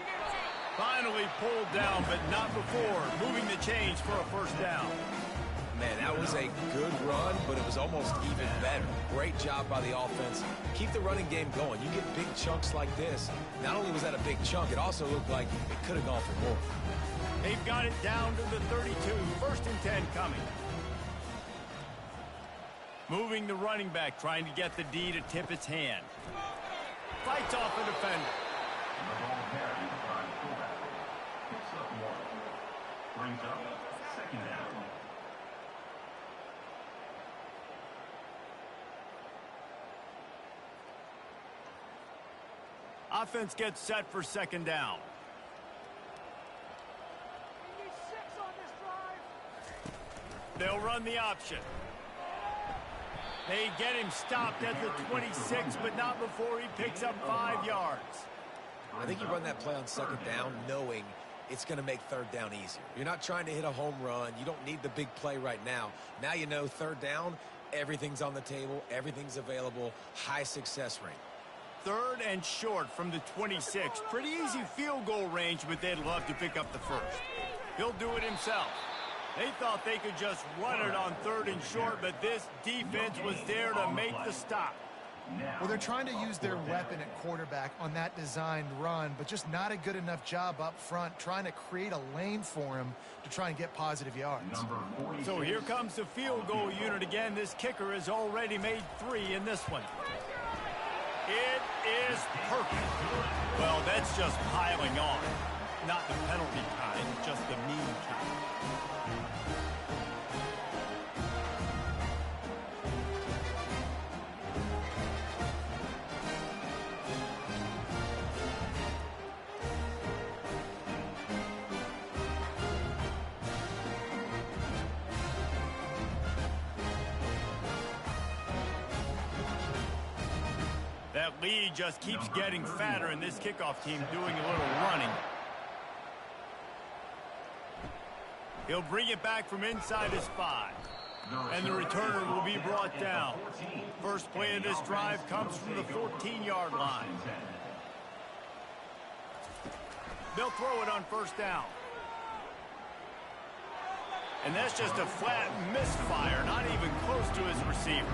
A: Finally pulled down, but not before moving the chains for a first down.
B: Man, that was a good run, but it was almost even better. Great job by the offense. Keep the running game going. You get big chunks like this. Not only was that a big chunk, it also looked like it could have gone for more.
A: They've got it down to the 32. 1st and 10 coming. Moving the running back, trying to get the D to tip its hand. Fights off a defender.
D: The ball carried by fullback. Picks up 1. Brings up 2nd down.
A: Offense gets set for 2nd down.
E: We need 6 on this drive.
A: They'll run the option. They get him stopped at the 26, but not before he picks up 5 yards.
B: I think you run that play on 2nd down knowing it's going to make 3rd down easier. You're not trying to hit a home run. You don't need the big play right now. Now you know 3rd down, everything's on the table, everything's available, high success rate.
A: 3rd and short from the 26. Pretty easy field goal range, but they'd love to pick up the first. He'll do it himself. They thought they could just run it on 3rd and short, but this defense was there to make the stop.
C: Well, they're trying to use their weapon at quarterback on that designed run, but just not a good enough job up front trying to create a lane for him to try and get positive yards.
A: So here comes the field goal unit again. This kicker has already made 3 in this one. It is perfect. Well, that's just piling on. Not the penalty kind, just the mean kind. That lead just keeps getting fatter, and this kickoff team doing a little running. He'll bring it back from inside his 5. And the returner will be brought down. First play of this drive comes from the 14-yard line. They'll throw it on 1st down. And that's just a flat misfire, not even close to his receiver.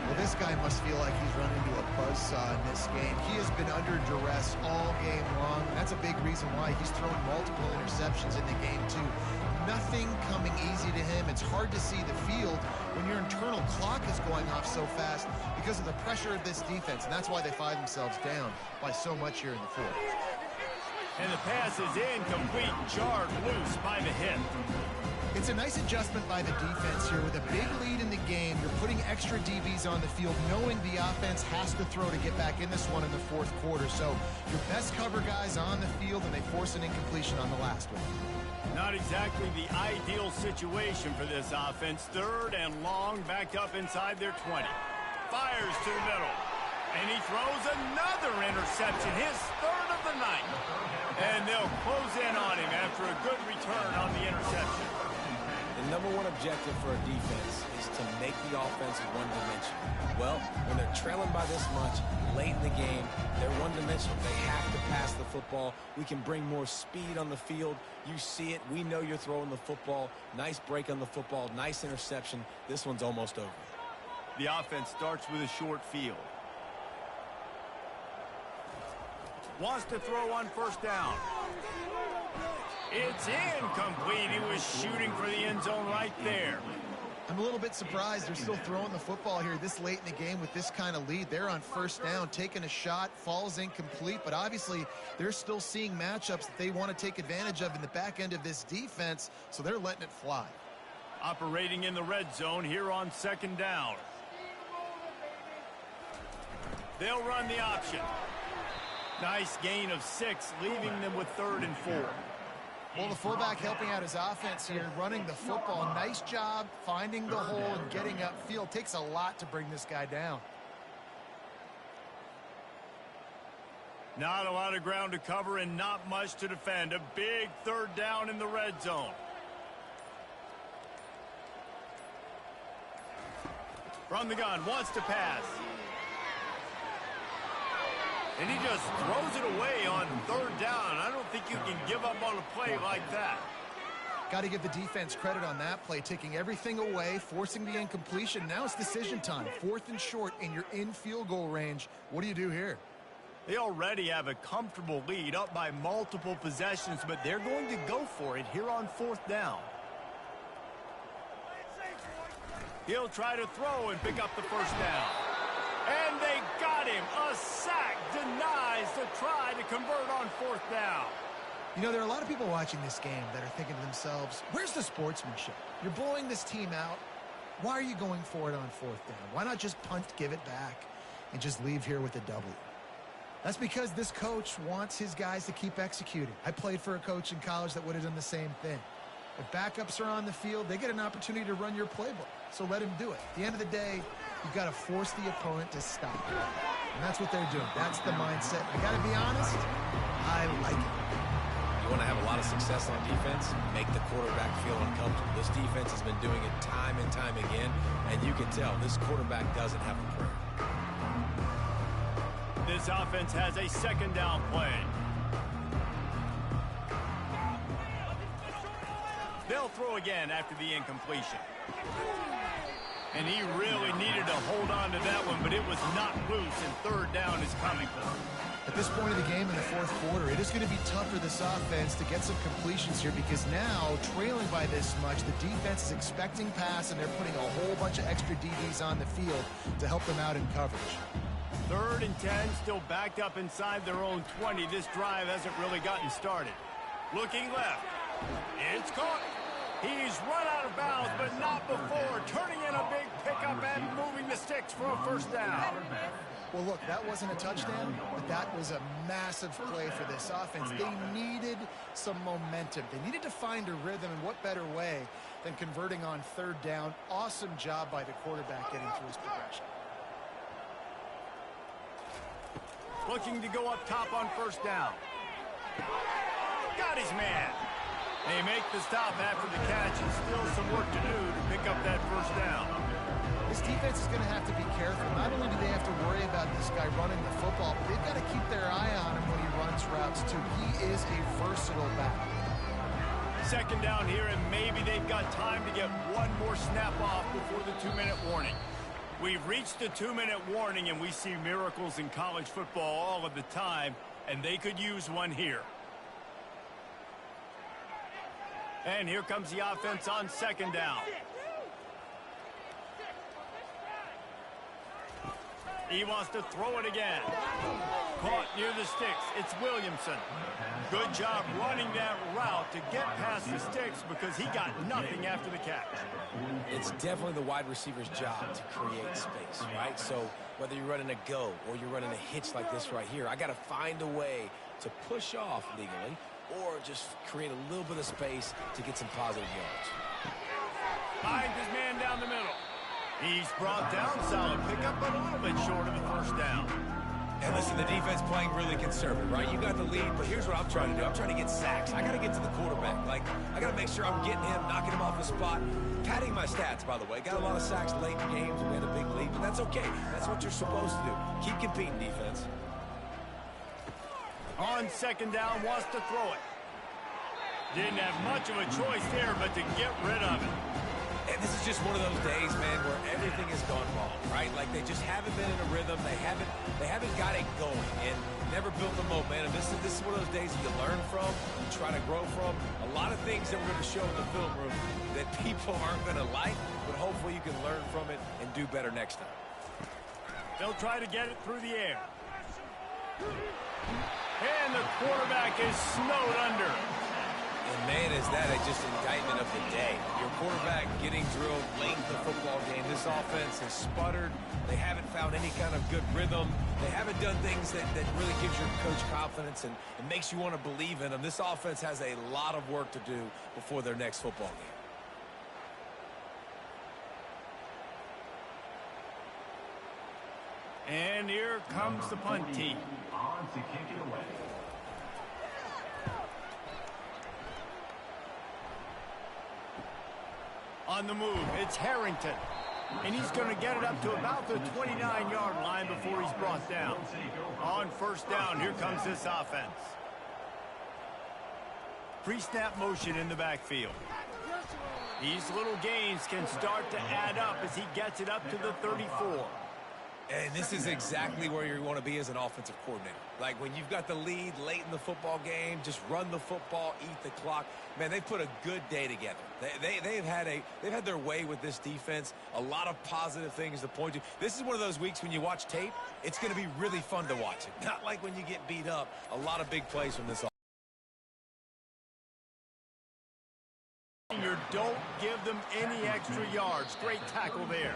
C: Well, this guy must feel like he's run into a buzzsaw in this game. He has been under duress all game long. That's a big reason why he's thrown multiple interceptions in the game, too. Nothing coming easy to him. It's hard to see the field when your internal clock is going off so fast because of the pressure of this defense, and that's why they find themselves down by so much here in the 4th.
A: And the pass is incomplete, jarred loose by the hip.
C: It's a nice adjustment by the defense here. With a big lead in the game, you're putting extra DBs on the field, knowing the offense has to throw to get back in this one in the 4th quarter. So your best cover guys on the field, and they force an incompletion on the last one.
A: Not exactly the ideal situation for this offense. 3rd and long, backed up inside their 20. Fires to the middle. And he throws another interception, his 3rd of the night. And they'll close in on him after a good return on the interception.
B: The number one objective for a defense is to make the offense one-dimensional. Well, when they're trailing by this much, late in the game, they're one-dimensional. They have to pass the football. We can bring more speed on the field. You see it. We know you're throwing the football. Nice break on the football. Nice interception. This one's almost over.
A: The offense starts with a short field. Wants to throw on 1st down. It's incomplete. He was shooting for the end zone right there.
C: I'm a little bit surprised they're still throwing the football here this late in the game with this kind of lead. They're on 1st down, taking a shot, falls incomplete, but obviously they're still seeing matchups that they want to take advantage of in the back end of this defense, so they're letting it fly.
A: Operating in the red zone here on 2nd down. They'll run the option. Nice gain of 6, leaving them with 3rd and 4.
C: Well, the fullback helping out his offense here, running the football. Nice job finding the hole and getting upfield. Takes a lot to bring this guy down.
A: Not a lot of ground to cover and not much to defend. A big third down in the red zone. From the gun, wants to pass. And he just throws it away on third down. I don't think you can give up on a play like that.
C: Got to give the defense credit on that play, taking everything away, forcing the incompletion. Now it's decision time. 4th and short, and you're in field goal range. What do you do here?
A: They already have a comfortable lead, up by multiple possessions, but they're going to go for it here on 4th down. He'll try to throw and pick up the first down. And they got him. A sack denies the try to convert on 4th down.
C: You know, there are a lot of people watching this game that are thinking to themselves, where's the sportsmanship? You're blowing this team out. Why are you going for it on 4th down? Why not just punt, give it back, and just leave here with a W? That's because this coach wants his guys to keep executing. I played for a coach in college that would have done the same thing. If backups are on the field, they get an opportunity to run your playbook. So let him do it. At the end of the day, you've got to force the opponent to stop. And that's what they're doing. That's the mindset. I got to be honest, I like it.
B: You want to have a lot of success on defense? Make the quarterback feel uncomfortable. This defense has been doing it time and time again, and you can tell this quarterback doesn't have a prayer.
A: This offense has a 2nd down play. They'll throw again after the incompletion. And he really needed to hold on to that one, but it was not loose, and 3rd down is coming.
C: At this point of the game in the 4th quarter, it is going to be tough for this offense to get some completions here because now, trailing by this much, the defense is expecting pass, and they're putting a whole bunch of extra DBs on the field to help them out in coverage.
A: 3rd and 10, still backed up inside their own 20. This drive hasn't really gotten started. Looking left. It's caught. He's run out of bounds, but not before. Turning in a big pickup and moving the sticks for a 1st down.
C: Well, look, that wasn't a touchdown, but that was a massive play for this offense. They needed some momentum. They needed to find a rhythm, and what better way than converting on 3rd down. Awesome job by the quarterback getting through his progression.
A: Looking to go up top on 1st down. Got his man. They make the stop after the catch, and still some work to do to pick up that 1st down.
C: This defense is going to have to be careful. Not only do they have to worry about this guy running the football, but they've got to keep their eye on him when he runs routes, too. He is a versatile back.
A: 2nd down here, and maybe they've got time to get one more snap off before the 2-minute warning. We've reached the 2-minute warning, and we see miracles in college football all of the time, and they could use one here. And here comes the offense on 2nd down. He wants to throw it again. Caught near the sticks. It's Williamson. Good job running that route to get past the sticks because he got nothing after the catch.
B: It's definitely the wide receiver's job to create space, right? So whether you're running a go or you're running a hitch like this right here, I got to find a way to push off legally or just create a little bit of space to get some positive yards.
A: Finds his man down the middle. He's brought down, solid pickup, but a little bit short of the 1st down.
B: And listen, the defense playing really conservative, right? You got the lead, but here's what I'm trying to do. I'm trying to get sacks. I got to get to the quarterback. Like, I got to make sure I'm getting him, knocking him off the spot. Padding my stats, by the way. Got a lot of sacks late in games. We had a big lead, but that's okay. That's what you're supposed to do. Keep competing, defense.
A: On 2nd down, wants to throw it. Didn't have much of a choice there, but to get rid of it.
B: And this is just one of those days, man, where everything has gone wrong, right? Like they just haven't been in a rhythm. They haven't got it going and never built the momentum. This is one of those days that you learn from, you try to grow from. A lot of things that we're going to show in the film room that people aren't going to like, but hopefully you can learn from it and do better next time.
A: They'll try to get it through the air. And the quarterback is snowed under.
B: And man, is that just indictment of the day. Your quarterback getting drilled late in the football game. This offense has sputtered. They haven't found any kind of good rhythm. They haven't done things that really gives your coach confidence and makes you want to believe in them. This offense has a lot of work to do before their next football game.
A: And here comes the punt team.
D: On to kick it away.
A: On the move, it's Harrington. And he's going to get it up to about the 29-yard line before he's brought down. On first down, here comes this offense. Pre-snap motion in the backfield. These little gains can start to add up as he gets it up to the 34.
B: And this is exactly where you want to be as an offensive coordinator. Like when you've got the lead late in the football game, just run the football, eat the clock. Man, they've put a good day together. They've had their way with this defense. A lot of positive things to point to. This is one of those weeks when you watch tape, it's going to be really fun to watch it. Not like when you get beat up. A lot of big plays from this offense.
A: Don't give them any extra yards. Great tackle there.